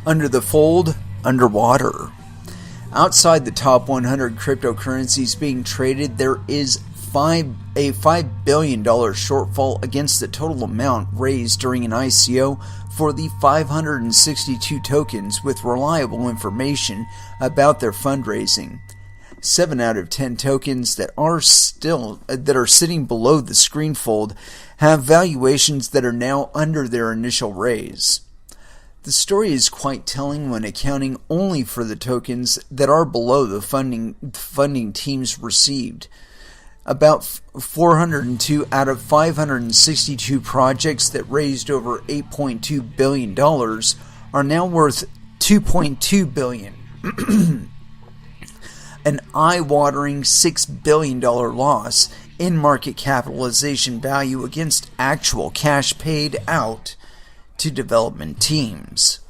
Speaker 1: Under the fold, underwater. Outside the top 100 cryptocurrencies being traded, there is a $5 billion shortfall against the total amount raised during an ICO for the 562 tokens with reliable information about their fundraising. 7 out of 10 tokens that are sitting below the screen fold have valuations that are now under their initial raise. The story is quite telling when accounting only for the tokens that are below the funding teams received. About 402 out of 562 projects that raised over $8.2 billion are now worth $2.2 billion. An eye-watering $6 billion loss in market capitalization value against actual cash paid out to development teams.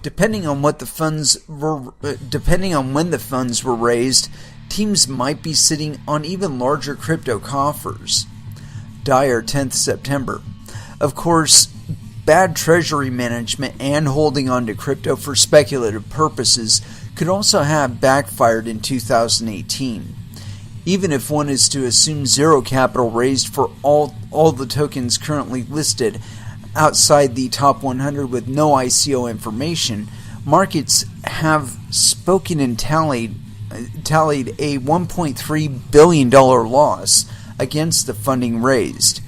Speaker 1: Depending on when the funds were raised, teams might be sitting on even larger crypto coffers. Dire 10th September. Of course, bad treasury management and holding on to crypto for speculative purposes could also have backfired in 2018. Even if one is to assume zero capital raised for all the tokens currently listed outside the top 100 with no ICO information, markets have spoken and tallied a $1.3 billion loss against the funding raised.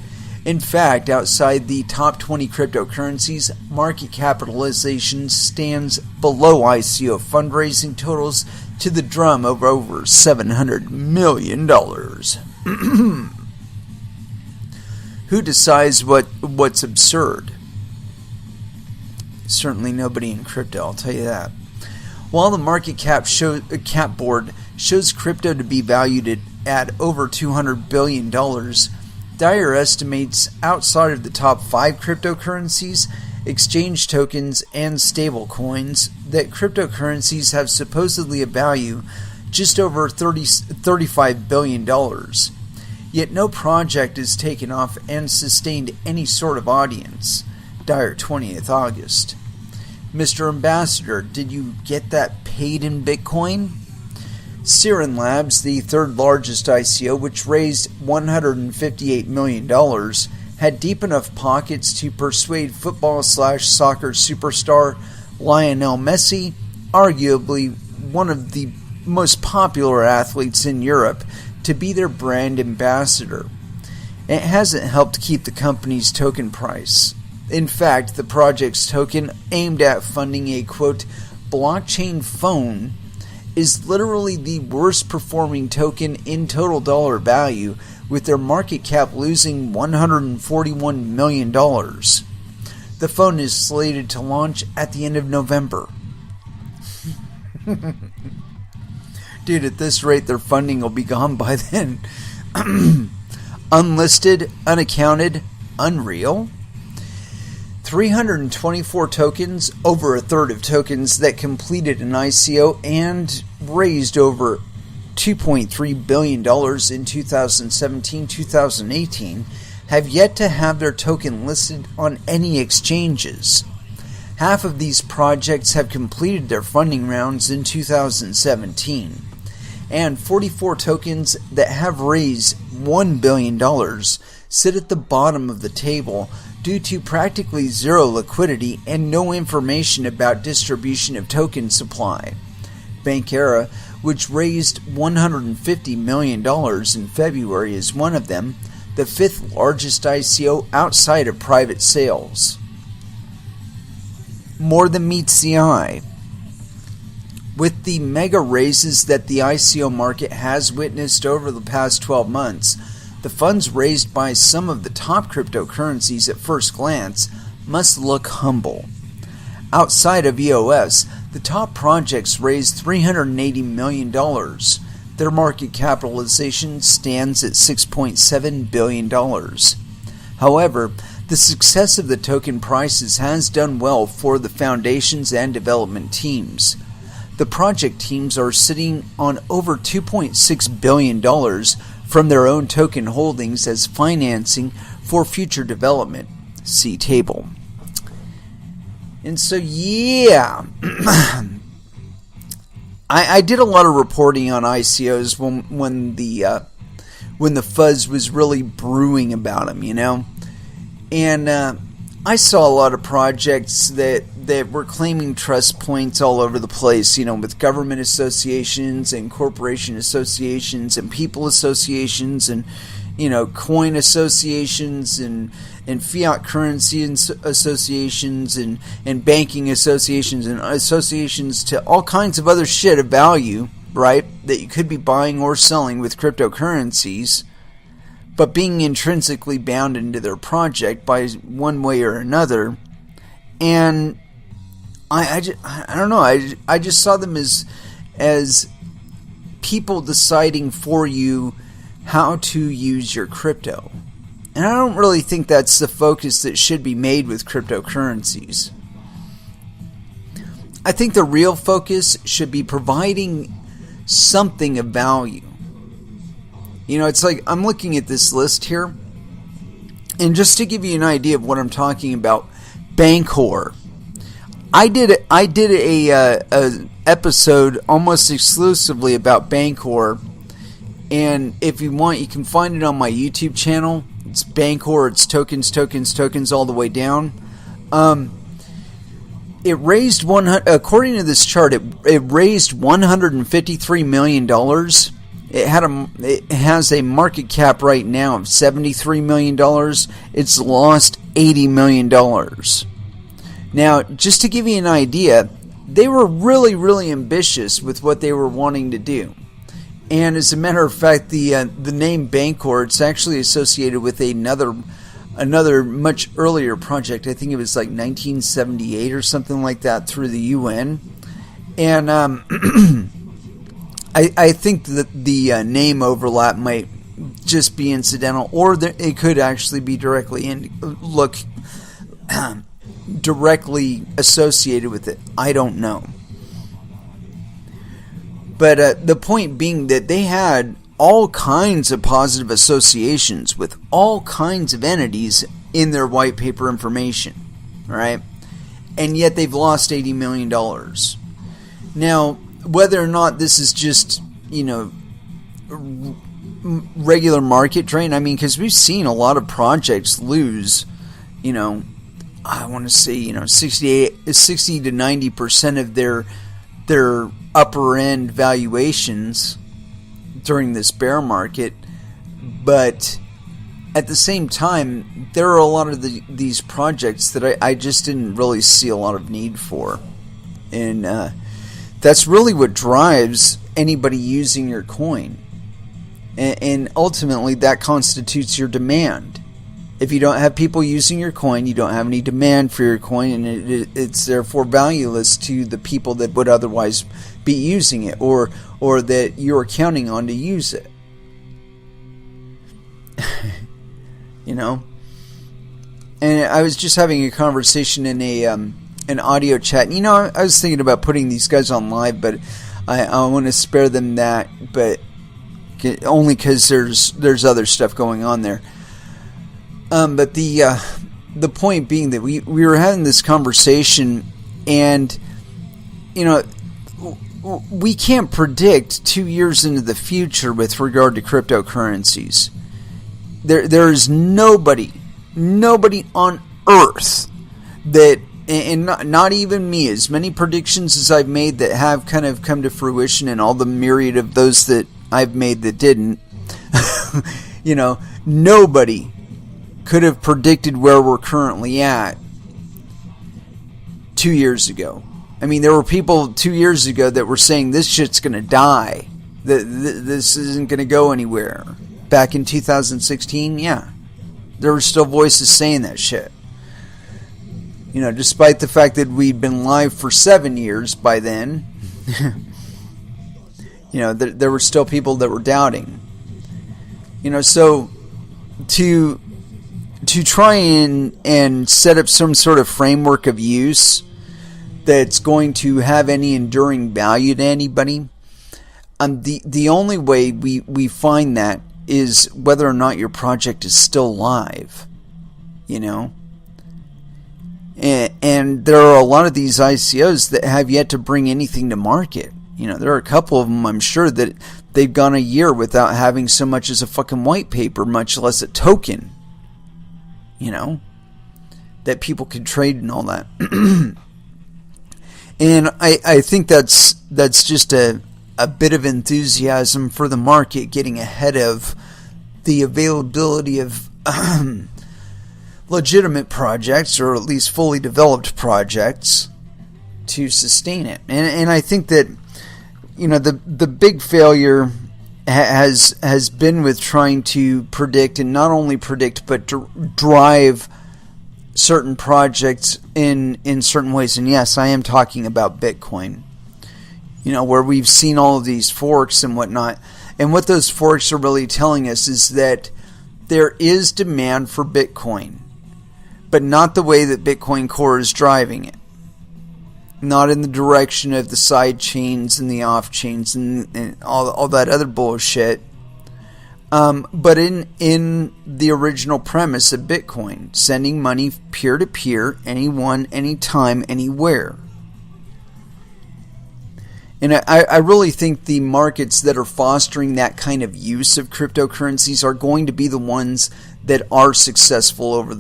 Speaker 1: In fact, outside the top 20 cryptocurrencies, market capitalization stands below ICO fundraising totals to the drum of over $700 million. Who decides what's absurd? Certainly nobody in crypto, I'll tell you that. While the market cap board shows crypto to be valued at over $200 billion, Dyer estimates outside of the top 5 cryptocurrencies, exchange tokens, and stablecoins that cryptocurrencies have supposedly a value just over $35 billion. Yet no project has taken off and sustained any sort of audience. Dyer, 20th August. Mr. Ambassador, did you get that paid in Bitcoin? Siren Labs, the third largest ICO, which raised $158 million, had deep enough pockets to persuade football/soccer superstar Lionel Messi, arguably one of the most popular athletes in Europe, to be their brand ambassador. It hasn't helped keep the company's token price. In fact, the project's token, aimed at funding a, quote, blockchain phone, is literally the worst performing token in total dollar value, with their market cap losing $141 million. The phone is slated to launch at the end of November. Dude, at this rate, their funding will be gone by then. Unlisted, unaccounted, unreal. 324 tokens, over a third of tokens that completed an ICO and raised over $2.3 billion in 2017-2018, have yet to have their token listed on any exchanges. Half of these projects have completed their funding rounds in 2017, and 44 tokens that have raised $1 billion sit at the bottom of the table due to practically zero liquidity and no information about distribution of token supply. Bankera, which raised $150 million in February, is one of them, the fifth largest ICO outside of private sales. More than meets the eye. With the mega raises that the ICO market has witnessed over the past 12 months, the funds raised by some of the top cryptocurrencies at first glance must look humble. Outside of EOS, the top projects raised $380 million. Their market capitalization stands at $6.7 billion. However, the success of the token prices has done well for the foundations and development teams. The project teams are sitting on over $2.6 billion from their own token holdings as financing for future development. See table. And so, yeah, I did a lot of reporting on ICOs when the fuzz was really brewing about them, you know. And I saw a lot of projects that were claiming trust points all over the place, you know, with government associations and corporation associations and people associations and, you know, coin associations and fiat currency associations and banking associations and associations to all kinds of other shit of value, right, that you could be buying or selling with cryptocurrencies, but being intrinsically bound into their project by one way or another. And I don't know, I just saw them as people deciding for you how to use your crypto. And I don't really think that's the focus that should be made with cryptocurrencies. I think the real focus should be providing something of value. You know, it's like I'm looking at this list here, and just to give you an idea of what I'm talking about, Bancor. I did a episode almost exclusively about Bancor, and if you want, you can find it on my YouTube channel. It's Bancor. It's tokens all the way down. It raised according to this chart, it raised $153 million. It has a market cap right now of $73 million. It's lost $80 million. Now, just to give you an idea, they were really, really ambitious with what they were wanting to do. And as a matter of fact, the name Bancor, it's actually associated with another much earlier project. I think it was like 1978 or something like that through the UN. And I think that the name overlap might just be incidental, or it could actually be directly directly associated with it. I don't know. But the point being that they had all kinds of positive associations with all kinds of entities in their white paper information, right? And yet they've lost $80 million. Now, whether or not this is just, you know, regular market drain, I mean, because we've seen a lot of projects lose, you know, I want to say, you know, 60 to 90% of their upper end valuations during this bear market. But at the same time, there are a lot of these projects that I just didn't really see a lot of need for. And that's really what drives anybody using your coin. And ultimately, that constitutes your demand. If you don't have people using your coin, you don't have any demand for your coin, and it's therefore valueless to the people that would otherwise be using it, or that you're counting on to use it. You know? And I was just having a conversation in an audio chat. You know, I was thinking about putting these guys on live, but I want to spare them that, but only because there's other stuff going on there. But the point being that we were having this conversation, and you know, we can't predict 2 years into the future with regard to cryptocurrencies. There is nobody on earth that, and not even me, as many predictions as I've made that have kind of come to fruition, and all the myriad of those that I've made that didn't, you know, nobody could have predicted where we're currently at 2 years ago. I mean, there were people 2 years ago that were saying this shit's going to die. This isn't going to go anywhere. Back in 2016, yeah. There were still voices saying that shit. You know, despite the fact that we'd been live for 7 years by then, you know, there were still people that were doubting. You know, so to to try and set up some sort of framework of use that's going to have any enduring value to anybody. The only way we find that is whether or not your project is still live, you know. And there are a lot of these ICOs that have yet to bring anything to market. You know, there are a couple of them, I'm sure, that they've gone a year without having so much as a fucking white paper, much less a token, you know, that people can trade and all that. And I think that's just a bit of enthusiasm for the market getting ahead of the availability of legitimate projects, or at least fully developed projects, to sustain it. And I think that, you know, the big failure has been with trying to predict, and not only predict, but drive certain projects in certain ways. And yes, I am talking about Bitcoin, you know, where we've seen all of these forks and whatnot. And what those forks are really telling us is that there is demand for Bitcoin, but not the way that Bitcoin Core is driving it. Not in the direction of the side chains and the off chains and all that other bullshit. But in the original premise of Bitcoin, sending money peer to peer, anyone, anytime, anywhere. And I really think the markets that are fostering that kind of use of cryptocurrencies are going to be the ones that are successful over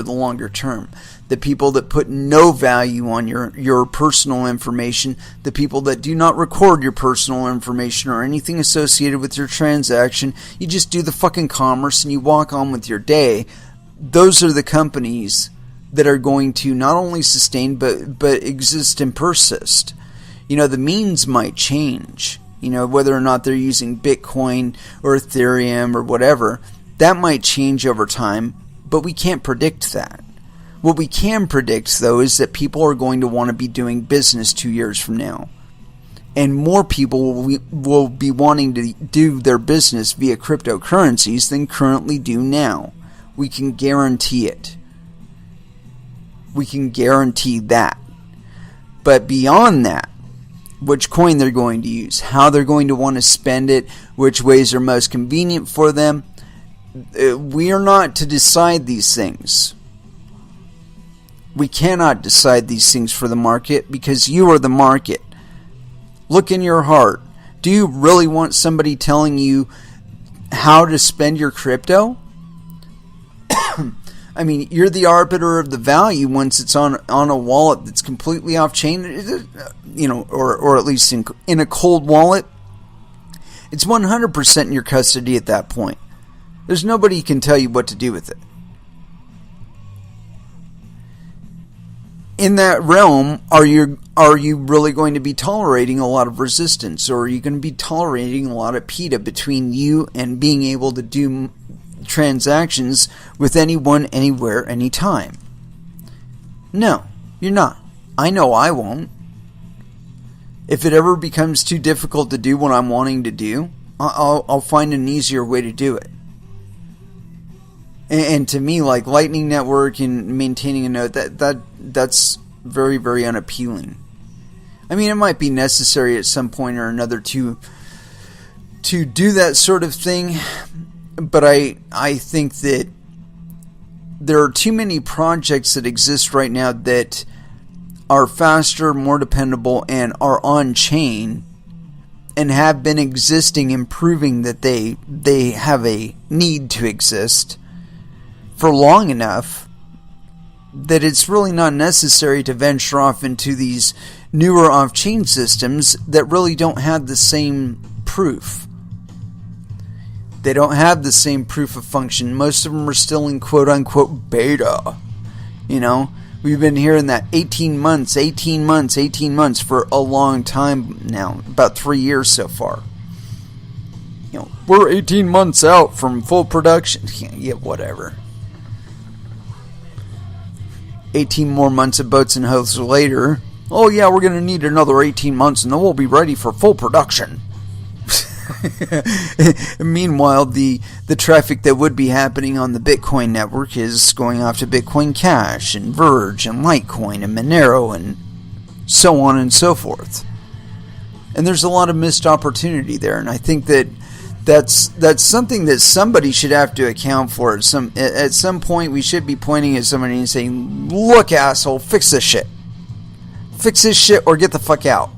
Speaker 1: the longer term. The people that put no value on your personal information, the people that do not record your personal information or anything associated with your transaction, you just do the fucking commerce and you walk on with your day. Those are the companies that are going to not only sustain but exist and persist. You know, the means might change. You know, whether or not they're using Bitcoin or Ethereum or whatever, that might change over time, but we can't predict that. What we can predict, though, is that people are going to want to be doing business 2 years from now. And more people will be wanting to do their business via cryptocurrencies than currently do now. We can guarantee it. We can guarantee that. But beyond that, which coin they're going to use, how they're going to want to spend it, which ways are most convenient for them, we are not to decide these things. We cannot decide these things for the market, because you are the market. Look in your heart. Do you really want somebody telling you how to spend your crypto? I mean, you're the arbiter of the value once it's on a wallet that's completely off chain, you know, or at least in a cold wallet. It's 100% in your custody at that point. There's nobody who can tell you what to do with it. In that realm, are you really going to be tolerating a lot of resistance, or are you going to be tolerating a lot of PETA between you and being able to do transactions with anyone, anywhere, anytime? No, you're not. I know I won't. If it ever becomes too difficult to do what I'm wanting to do, I'll find an easier way to do it. And to me, like Lightning Network and maintaining a node, that's very, very unappealing. I mean, it might be necessary at some point or another to do that sort of thing, but I think that there are too many projects that exist right now that are faster, more dependable, and are on chain, and have been existing and proving that they have a need to exist for long enough that it's really not necessary to venture off into these newer off-chain systems that really don't have the same proof. They don't have the same proof of function. Most of them are still in quote-unquote beta. You know, we've been hearing that 18 months for a long time now, about 3 years so far. You know, we're 18 months out from full production. Yeah, whatever. 18 more months of boats and hoes later. Oh yeah, we're going to need another 18 months and then we'll be ready for full production. Meanwhile, the traffic that would be happening on the Bitcoin network is going off to Bitcoin Cash and Verge and Litecoin and Monero and so on and so forth. And there's a lot of missed opportunity there, and I think that's something that somebody should have to account for. At some point, we should be pointing at somebody and saying, "Look, asshole, fix this shit. Fix this shit or get the fuck out."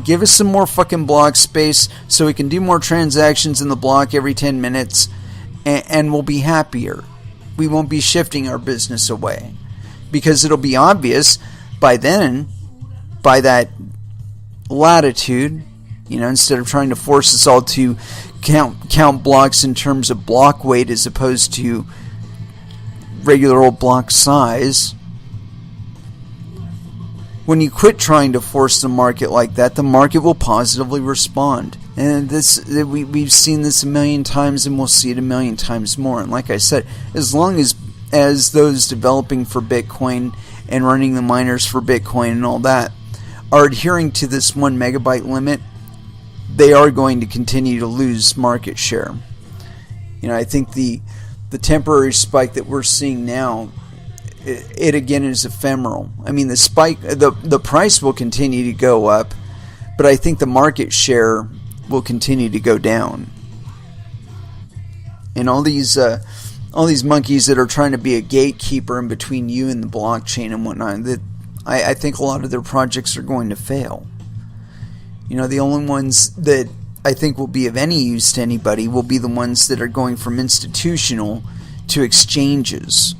Speaker 1: Give us some more fucking block space so we can do more transactions in the block every 10 minutes, and we'll be happier. We won't be shifting our business away, because it'll be obvious by then, by that latitude, instead of trying to force us all to count blocks in terms of block weight as opposed to regular old block size. When you quit trying to force the market like that, the market will positively respond. And we've seen this a million times, and we'll see it a million times more. And like I said, as long as those developing for Bitcoin and running the miners for Bitcoin and all that are adhering to this 1 megabyte limit, they are going to continue to lose market share. I think the temporary spike that we're seeing now, it again is ephemeral. I mean, the spike, the price will continue to go up, but I think the market share will continue to go down. And all these monkeys that are trying to be a gatekeeper in between you and the blockchain and whatnot, that I think a lot of their projects are going to fail. The only ones that I think will be of any use to anybody will be the ones that are going from institutional to exchanges.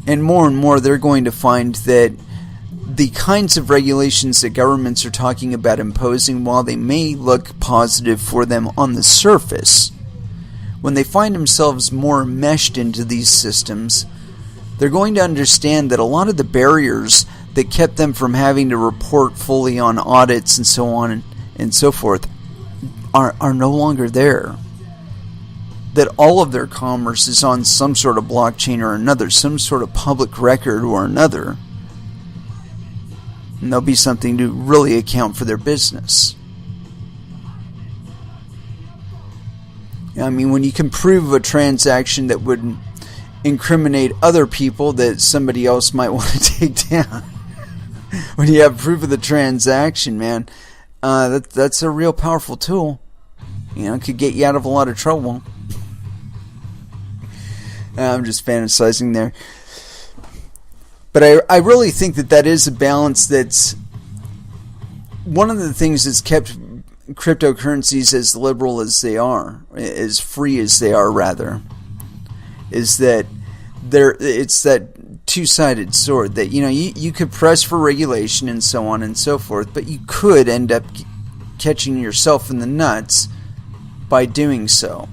Speaker 1: And more they're going to find that the kinds of regulations that governments are talking about imposing, while they may look positive for them on the surface, when they find themselves more meshed into these systems, they're going to understand that a lot of the barriers that kept them from having to report fully on audits and so on and so forth are no longer there. That all of their commerce is on some sort of blockchain or another, some sort of public record or another. And there'll be something to really account for their business. I mean, when you can prove a transaction that would incriminate other people that somebody else might want to take down, when you have proof of the transaction, man, that's a real powerful tool. It could get you out of a lot of trouble. I'm just fantasizing there. But I really think that is a balance that's one of the things that's kept cryptocurrencies as liberal as they are, as free as they are rather, is that it's that two-sided sword that, you could press for regulation and so on and so forth, but you could end up catching yourself in the nuts by doing so.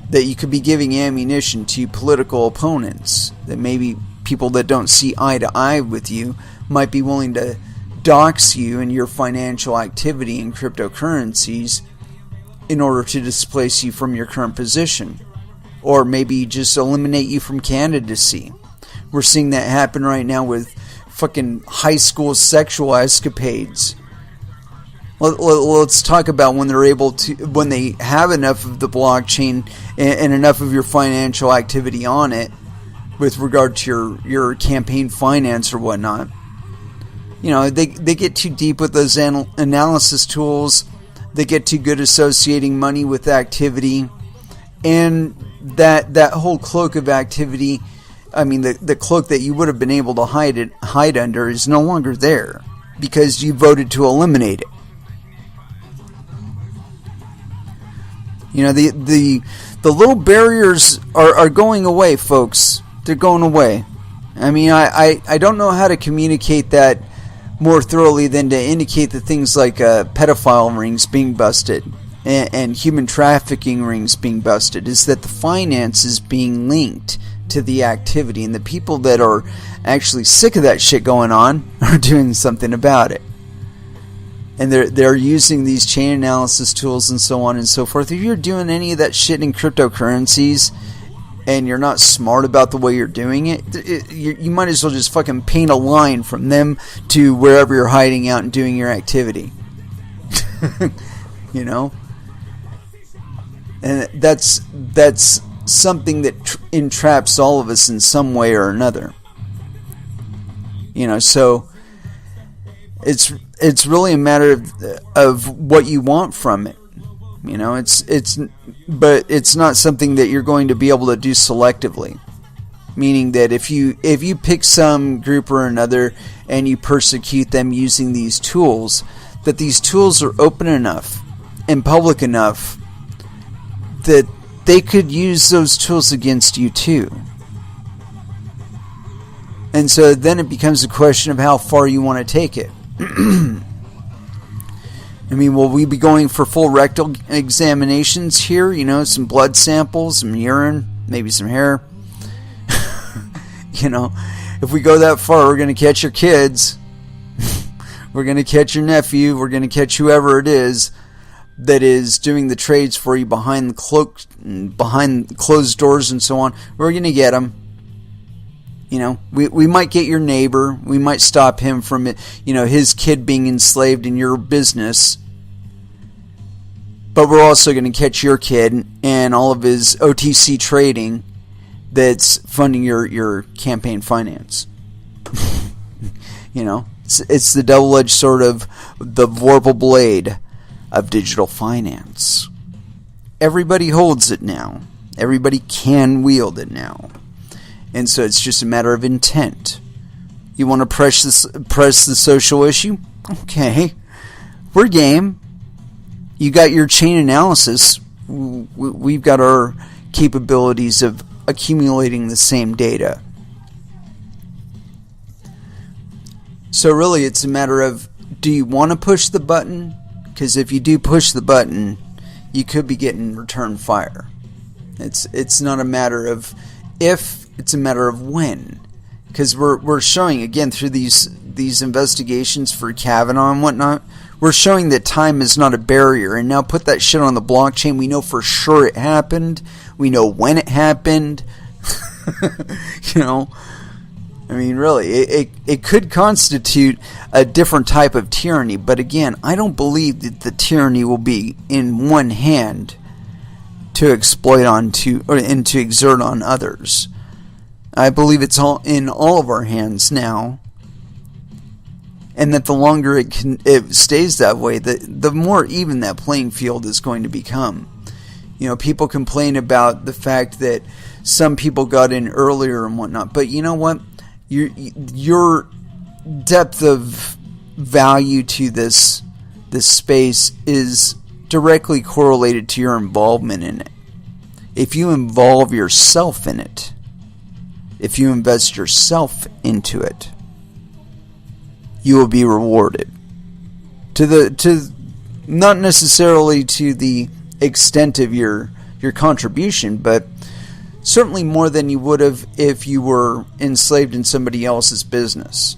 Speaker 1: That you could be giving ammunition to political opponents, that maybe people that don't see eye to eye with you might be willing to dox you and your financial activity in cryptocurrencies in order to displace you from your current position, or maybe just eliminate you from candidacy. We're seeing that happen right now with fucking high school sexual escapades. Let's talk about when when they have enough of the blockchain and enough of your financial activity on it with regard to your campaign finance or whatnot. They get too deep with those analysis tools. They get too good associating money with activity. And that whole cloak of activity, I mean, the cloak that you would have been able to hide under is no longer there because you voted to eliminate it. The little barriers are going away, folks. They're going away. I mean, I don't know how to communicate that more thoroughly than to indicate that things like pedophile rings being busted and human trafficking rings being busted is that the finance is being linked to the activity, and the people that are actually sick of that shit going on are doing something about it. And they're using these chain analysis tools and so on and so forth. If you're doing any of that shit in cryptocurrencies, and you're not smart about the way you're doing it, you might as well just fucking paint a line from them to wherever you're hiding out and doing your activity. You know? And that's something that entraps all of us in some way or another. You know, so it's really a matter of what you want from it. You know, but it's not something that you're going to be able to do selectively. Meaning that if you pick some group or another and you persecute them using these tools, that these tools are open enough and public enough that they could use those tools against you too. And so then it becomes a question of how far you want to take it. I mean, will we be going for full rectal examinations here? You know, some blood samples, some urine, maybe some hair. You know, if we go that far, we're going to catch your kids. We're going to catch your nephew. We're going to catch whoever it is that is doing the trades for you behind closed doors and so on. We're going to get them. You know, we might get your neighbor. We might stop him from, you know, his kid being enslaved in your business. But we're also going to catch your kid and all of his OTC trading that's funding your campaign finance. You know, it's the double-edged sword of the Vorpal blade of digital finance. Everybody holds it now. Everybody can wield it now. And so it's just a matter of intent. You want to press the social issue? Okay. We're game. You got your chain analysis. We've got our capabilities of accumulating the same data. So really it's a matter of, do you want to push the button? Because if you do push the button, you could be getting return fire. It's not a matter of if, it's a matter of when. Because we're showing, again, through these investigations for Kavanaugh and whatnot, we're showing that time is not a barrier. And now put that shit on the blockchain. We know for sure it happened. We know when it happened. You know, I mean, really, it could constitute a different type of tyranny. But again, I don't believe that the tyranny will be in one hand to exploit and to exert on others. I believe it's all in all of our hands now. And that the longer it stays that way, the more even that playing field is going to become. You know, people complain about the fact that some people got in earlier and whatnot. But you know what? Your depth of value to this space is directly correlated to your involvement in it. If you involve yourself in it, if you invest yourself into it, you will be rewarded. To not necessarily to the extent of your contribution, but certainly more than you would have if you were enslaved in somebody else's business.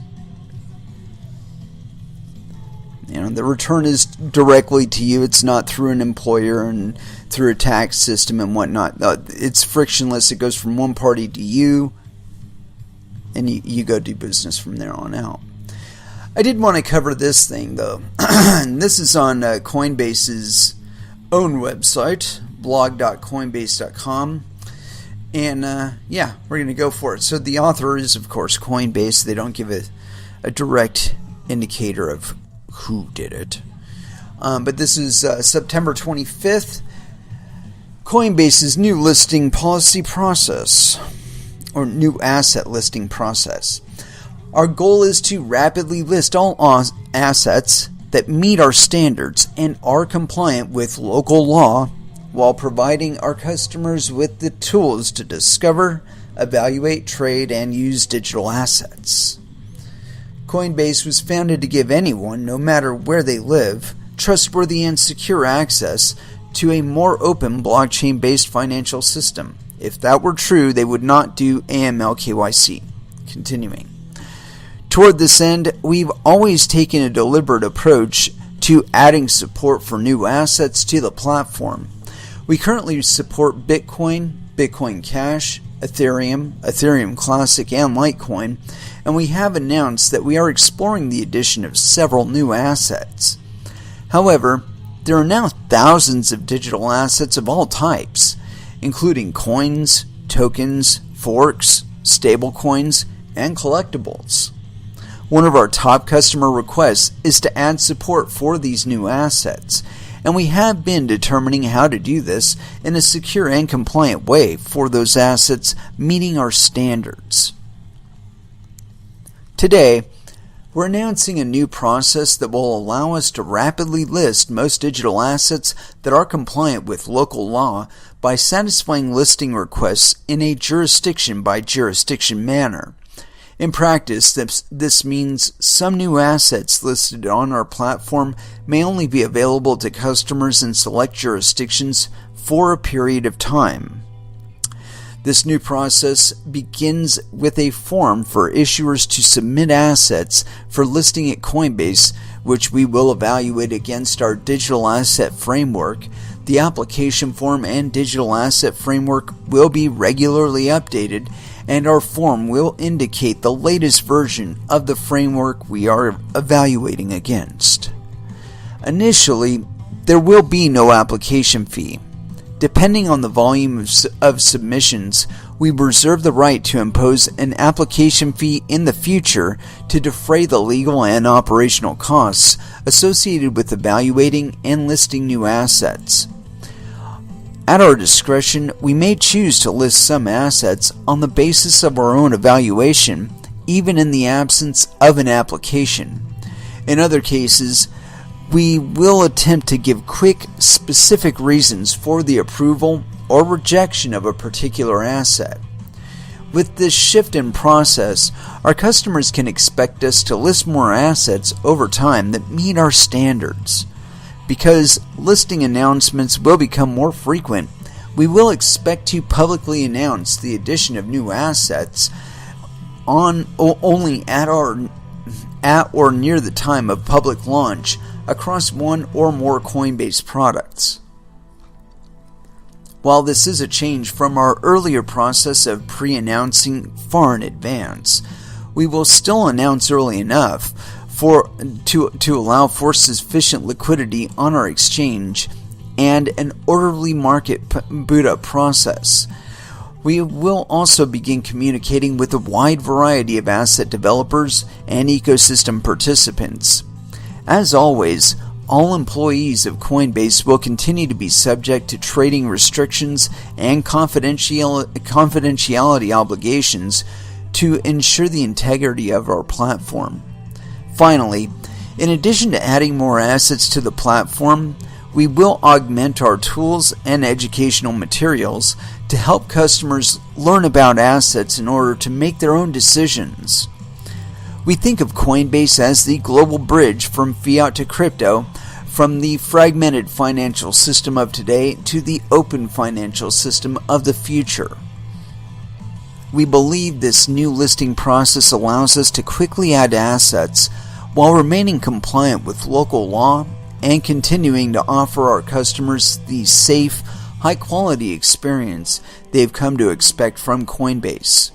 Speaker 1: You know, the return is directly to you. It's not through an employer and through a tax system and whatnot. It's frictionless. It goes from one party to you, and you go do business from there on out. I did want to cover this thing, though. And this is on Coinbase's own website, blog.coinbase.com. And, yeah, we're going to go for it. So the author is, of course, Coinbase. They don't give a direct indicator of who did it. But this is September 25th. Coinbase's new listing policy process, or new asset listing process. Our goal is to rapidly list all assets that meet our standards and are compliant with local law, while providing our customers with the tools to discover, evaluate, trade, and use digital assets. Coinbase was founded to give anyone, no matter where they live, trustworthy and secure access to a more open blockchain-based financial system. If that were true, they would not do AML KYC. Continuing. Toward this end, we've always taken a deliberate approach to adding support for new assets to the platform. We currently support Bitcoin, Bitcoin Cash, Ethereum Classic, and Litecoin, and we have announced that we are exploring the addition of several new assets. However, there are now thousands of digital assets of all types, including coins, tokens, forks, stablecoins, and collectibles. One of our top customer requests is to add support for these new assets, and we have been determining how to do this in a secure and compliant way for those assets meeting our standards. Today, we're announcing a new process that will allow us to rapidly list most digital assets that are compliant with local law by satisfying listing requests in a jurisdiction-by-jurisdiction manner. In practice, this means some new assets listed on our platform may only be available to customers in select jurisdictions for a period of time. This new process begins with a form for issuers to submit assets for listing at Coinbase, which we will evaluate against our digital asset framework. The application form and digital asset framework will be regularly updated, and our form will indicate the latest version of the framework we are evaluating against. Initially, there will be no application fee. Depending on the volume of submissions, we reserve the right to impose an application fee in the future to defray the legal and operational costs associated with evaluating and listing new assets. At our discretion, we may choose to list some assets on the basis of our own evaluation, even in the absence of an application. In other cases, we will attempt to give quick, specific reasons for the approval or rejection of a particular asset. With this shift in process, our customers can expect us to list more assets over time that meet our standards. Because listing announcements will become more frequent, we will expect to publicly announce the addition of new assets only at or near the time of public launch across one or more Coinbase products. While this is a change from our earlier process of pre-announcing far in advance, we will still announce early enough to allow for sufficient liquidity on our exchange and an orderly market boot-up process. We will also begin communicating with a wide variety of asset developers and ecosystem participants. As always, all employees of Coinbase will continue to be subject to trading restrictions and confidentiality obligations to ensure the integrity of our platform. Finally, in addition to adding more assets to the platform, we will augment our tools and educational materials to help customers learn about assets in order to make their own decisions. We think of Coinbase as the global bridge from fiat to crypto, from the fragmented financial system of today to the open financial system of the future. We believe this new listing process allows us to quickly add assets while remaining compliant with local law and continuing to offer our customers the safe, high-quality experience they've come to expect from Coinbase.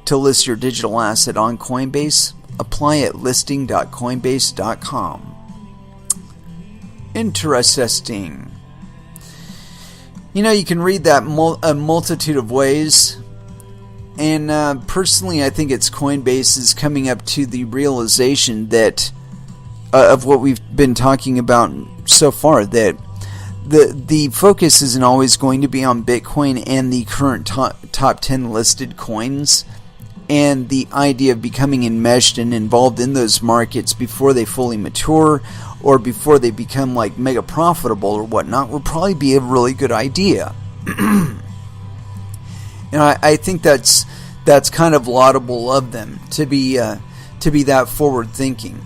Speaker 1: To list your digital asset on Coinbase, apply at listing.coinbase.com. Interesting. You can read that a multitude of ways. And personally, I think it's Coinbase is coming up to the realization that of what we've been talking about so far, that the focus isn't always going to be on Bitcoin and the current top 10 listed coins, and the idea of becoming enmeshed and involved in those markets before they fully mature or before they become like mega profitable or whatnot would probably be a really good idea. And I think that's kind of laudable of them to be that forward thinking,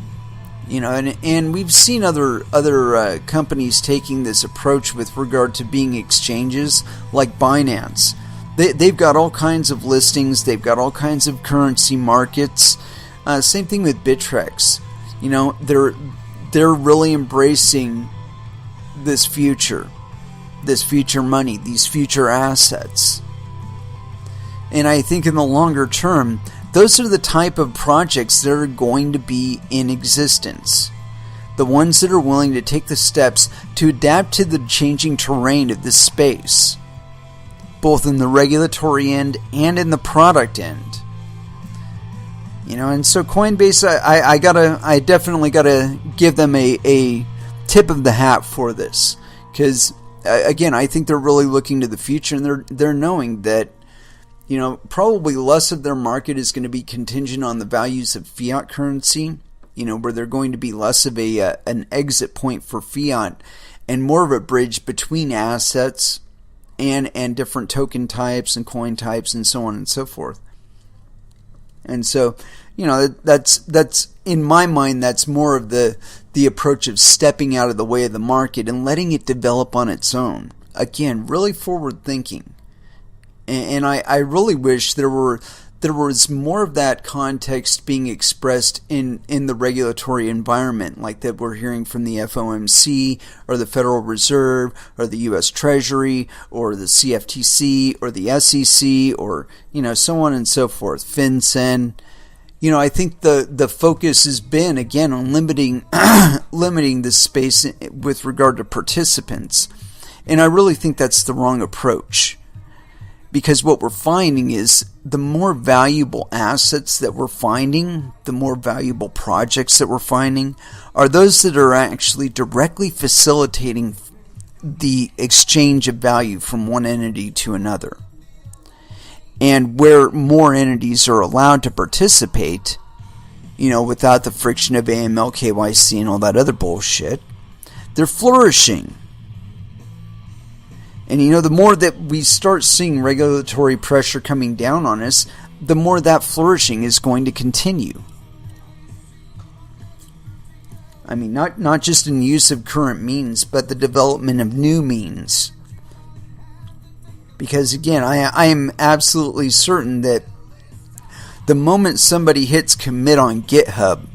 Speaker 1: and we've seen other companies taking this approach with regard to being exchanges like Binance. They've got all kinds of listings. They've got all kinds of currency markets. Same thing with Bittrex. They're really embracing this future money, these future assets. And I think in the longer term, those are the type of projects that are going to be in existence. The ones that are willing to take the steps to adapt to the changing terrain of this space, both in the regulatory end and in the product end. And so Coinbase, I definitely gotta give them a tip of the hat for this, because again, I think they're really looking to the future, and they're knowing that probably less of their market is going to be contingent on the values of fiat currency, where they're going to be less of an exit point for fiat and more of a bridge between assets and different token types and coin types and so on and so forth. And so, that's in my mind, that's more of the approach of stepping out of the way of the market and letting it develop on its own. Again, really forward thinking. And I really wish there was more of that context being expressed in the regulatory environment, like that we're hearing from the FOMC or the Federal Reserve or the U.S. Treasury or the CFTC or the SEC or so on and so forth. FinCEN. I think the focus has been again on limiting the space with regard to participants, and I really think that's the wrong approach. Because what we're finding is the more valuable assets that we're finding, the more valuable projects that we're finding, are those that are actually directly facilitating the exchange of value from one entity to another. And where more entities are allowed to participate, without the friction of AML, KYC, and all that other bullshit, they're flourishing. And the more that we start seeing regulatory pressure coming down on us, the more that flourishing is going to continue. I mean, not just in the use of current means, but the development of new means. Because again, I am absolutely certain that the moment somebody hits commit on GitHub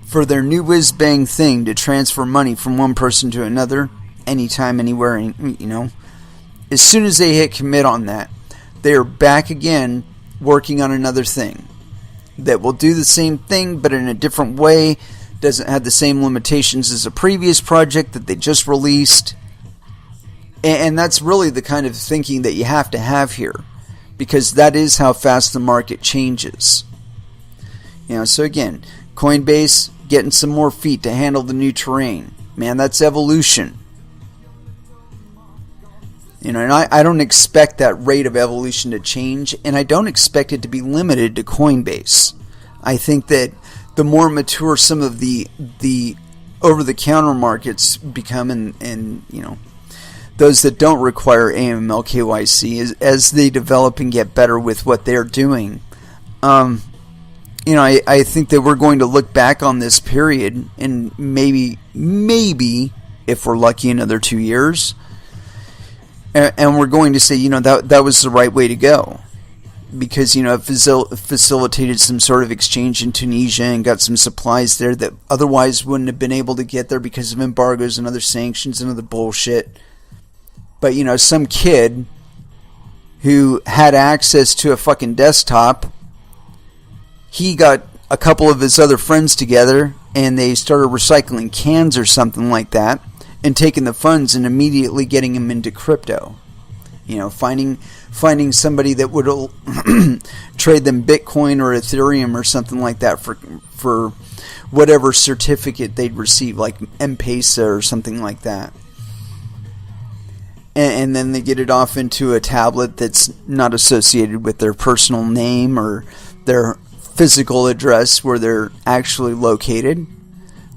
Speaker 1: for their new whiz-bang thing to transfer money from one person to another, anytime, anywhere, as soon as they hit commit on that, they are back again working on another thing that will do the same thing but in a different way, doesn't have the same limitations as a previous project that they just released. And that's really the kind of thinking that you have to have here, because that is how fast the market changes. So again, Coinbase getting some more feet to handle the new terrain. Man, that's evolution. And I don't expect that rate of evolution to change, and I don't expect it to be limited to Coinbase. I think that the more mature some of the over-the-counter markets become, and those that don't require AML KYC, as they develop and get better with what they're doing, I think that we're going to look back on this period, and maybe if we're lucky, another 2 years. And we're going to say, that was the right way to go. Because, it facilitated some sort of exchange in Tunisia and got some supplies there that otherwise wouldn't have been able to get there because of embargoes and other sanctions and other bullshit. But, some kid who had access to a fucking desktop, he got a couple of his other friends together and they started recycling cans or something like that, and taking the funds and immediately getting them into crypto. Finding somebody that would trade them Bitcoin or Ethereum or something like that for whatever certificate they'd receive, like M-Pesa or something like that. And then they get it off into a tablet that's not associated with their personal name or their physical address where they're actually located.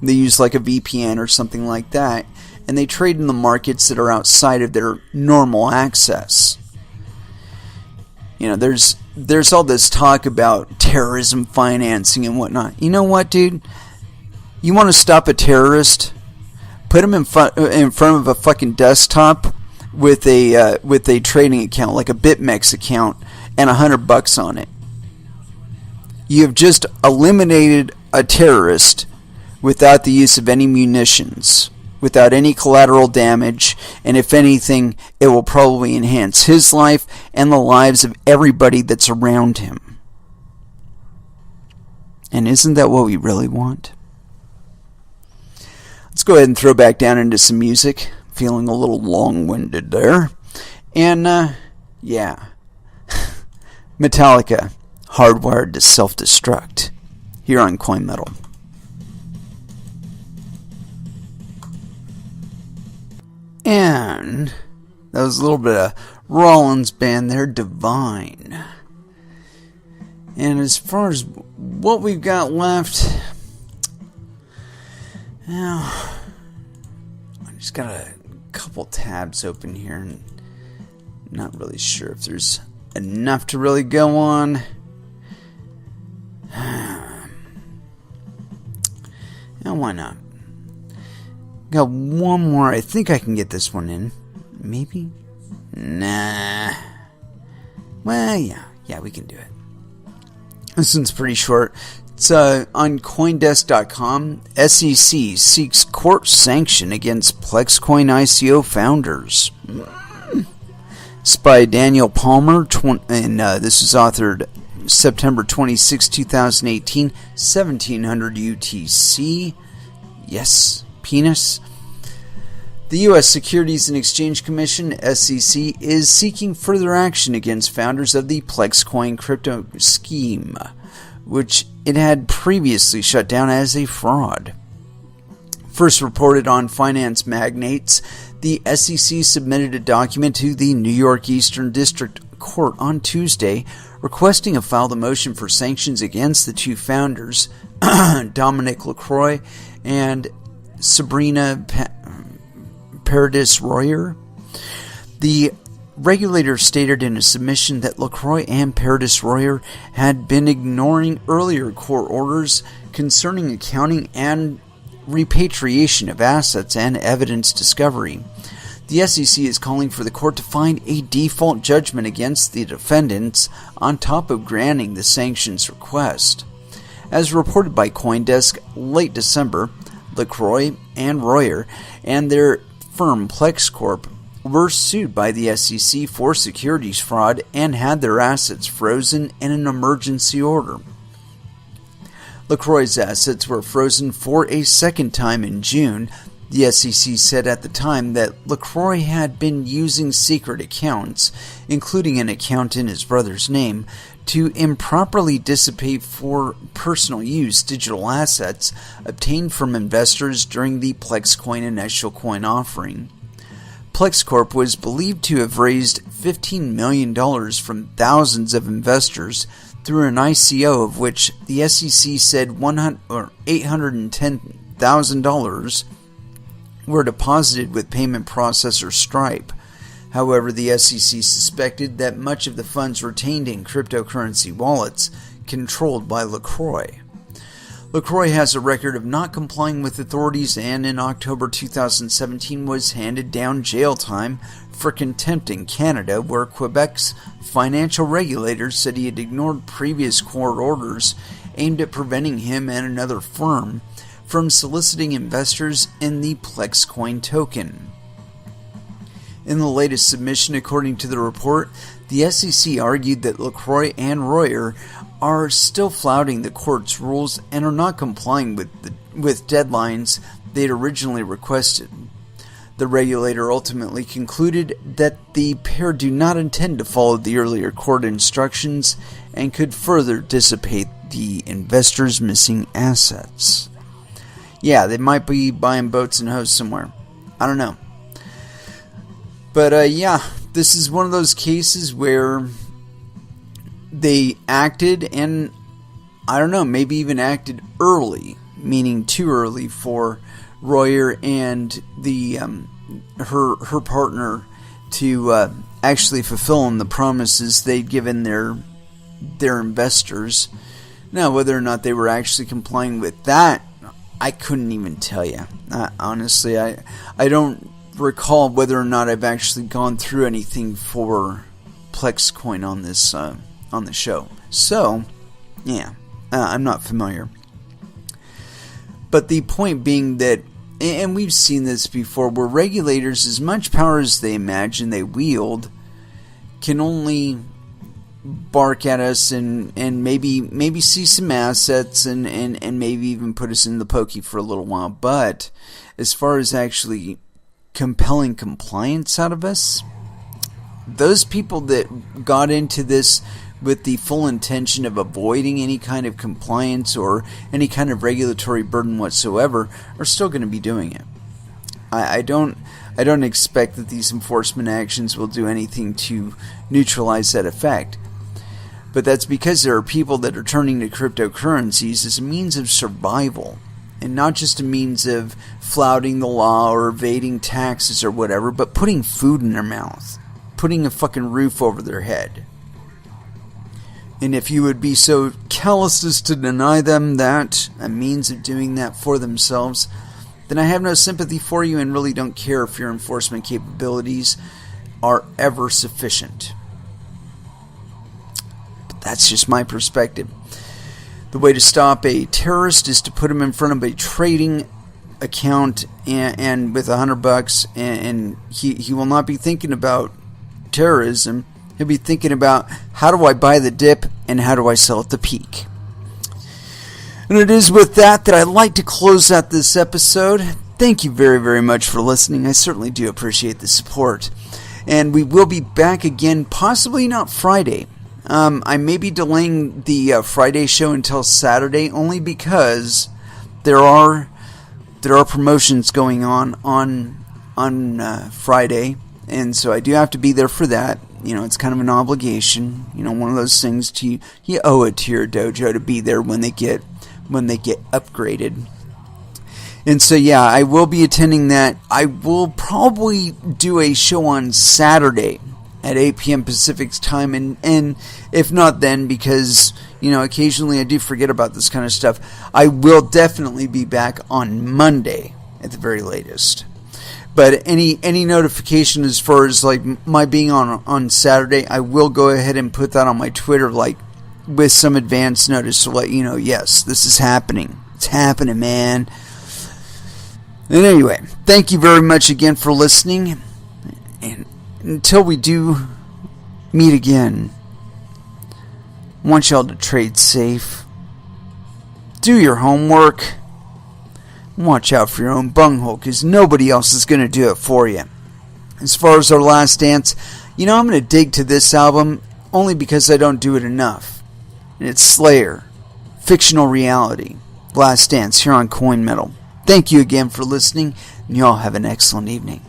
Speaker 1: They use like a VPN or something like that. And they trade in the markets that are outside of their normal access. There's all this talk about terrorism financing and whatnot. You know what, dude? You want to stop a terrorist? Put him in front of a fucking desktop with a trading account, like a BitMEX account, and $100 on it. You have just eliminated a terrorist without the use of any munitions, without any collateral damage, and if anything, it will probably enhance his life and the lives of everybody that's around him. And isn't that what we really want? Let's go ahead and throw back down into some music. Feeling a little long-winded there. And, yeah. Metallica, Hardwired to Self-Destruct, here on Coin Metal. And that was a little bit of Rollins' band there, Divine. And as far as what we've got left, now, I just got a couple tabs open here, and not really sure if there's enough to really go on. Now, why not? Got one more. I think I can get this one in. Maybe? Nah. Well, yeah, we can do it. This one's pretty short. It's on Coindesk.com. SEC seeks court sanction against Plexcoin ICO founders. It's by Daniel Palmer, and this is authored September 26, 2018, 1700 UTC. Yes, penis. The U.S. Securities and Exchange Commission, SEC, is seeking further action against founders of the Plexcoin crypto scheme, which it had previously shut down as a fraud. First reported on Finance Magnates, the SEC submitted a document to the New York Eastern District Court on Tuesday, requesting a filed motion for sanctions against the two founders, Dominic LaCroix and Sabrina Paradis Royer. The regulator stated in a submission that LaCroix and Paradis Royer had been ignoring earlier court orders concerning accounting and repatriation of assets and evidence discovery. The SEC is calling for the court to find a default judgment against the defendants on top of granting the sanctions request. As reported by CoinDesk, late December, LaCroix and Royer and their firm PlexCorp were sued by the SEC for securities fraud and had their assets frozen in an emergency order. LaCroix's assets were frozen for a second time in June. The SEC said at the time that LaCroix had been using secret accounts, including an account in his brother's name, to improperly dissipate for personal use digital assets obtained from investors during the Plexcoin initial coin offering. PlexCorp was believed to have raised $15 million from thousands of investors through an ICO, of which the SEC said $810,000 were deposited with payment processor Stripe. However, the SEC suspected that much of the funds retained in cryptocurrency wallets controlled by LaCroix. LaCroix has a record of not complying with authorities and in October 2017 was handed down jail time for contempt in Canada, where Quebec's financial regulators said he had ignored previous court orders aimed at preventing him and another firm from soliciting investors in the Plexcoin token. In the latest submission, according to the report, the SEC argued that LaCroix and Royer are still flouting the court's rules and are not complying with deadlines they'd originally requested. The regulator ultimately concluded that the pair do not intend to follow the earlier court instructions and could further dissipate the investors' missing assets. Yeah, they might be buying boats and hoes somewhere. I don't know. But yeah, this is one of those cases where they acted, and I don't know, maybe even acted early, meaning too early for Royer and the her partner to actually fulfill on the promises they'd given their investors. Now, whether or not they were actually complying with that, I couldn't even tell you. Honestly, I don't recall whether or not I've actually gone through anything for Plexcoin on this on the show. So, yeah, I'm not familiar. But the point being that and we've seen this before, where regulators, as much power as they imagine they wield, can only bark at us and maybe see some assets and maybe even put us in the pokey for a little while. But as far as actually compelling compliance out of us, those people that got into this with the full intention of avoiding any kind of compliance or any kind of regulatory burden whatsoever are still going to be doing it. I don't expect that these enforcement actions will do anything to neutralize that effect. But that's because there are people that are turning to cryptocurrencies as a means of survival, and not just a means of flouting the law or evading taxes or whatever, but putting food in their mouth, putting a fucking roof over their head. And if you would be so callous as to deny them that, a means of doing that for themselves, then I have no sympathy for you and really don't care if your enforcement capabilities are ever sufficient. But that's just my perspective. The way to stop a terrorist is to put him in front of a trading account and with $100, and he will not be thinking about terrorism. He'll be thinking about, how do I buy the dip and how do I sell at the peak? And it is with that I'd like to close out this episode. Thank you very, very much for listening. I certainly do appreciate the support. And we will be back again, possibly not Friday. I may be delaying the Friday show until Saturday, only because there are promotions going on Friday, and so I do have to be there for that. You know, it's kind of an obligation. You know, one of those things you owe it to your dojo to be there when they get upgraded. And so yeah, I will be attending that. I will probably do a show on Saturday at 8 p.m. Pacific time, and if not then, because you know occasionally I do forget about this kind of stuff, I will definitely be back on Monday at the very latest. But any notification as far as like my being on Saturday, I will go ahead and put that on my Twitter, like with some advance notice to let you know, yes, this is happening. It's happening, man. And anyway, thank you very much again for listening. And until we do meet again, I want y'all to trade safe. Do your homework. Watch out for your own bunghole, because nobody else is going to do it for you. As far as our last dance, you know, I'm going to dig to this album only because I don't do it enough. And it's Slayer, Fictional Reality, Last Dance here on Coin Metal. Thank you again for listening, and y'all have an excellent evening.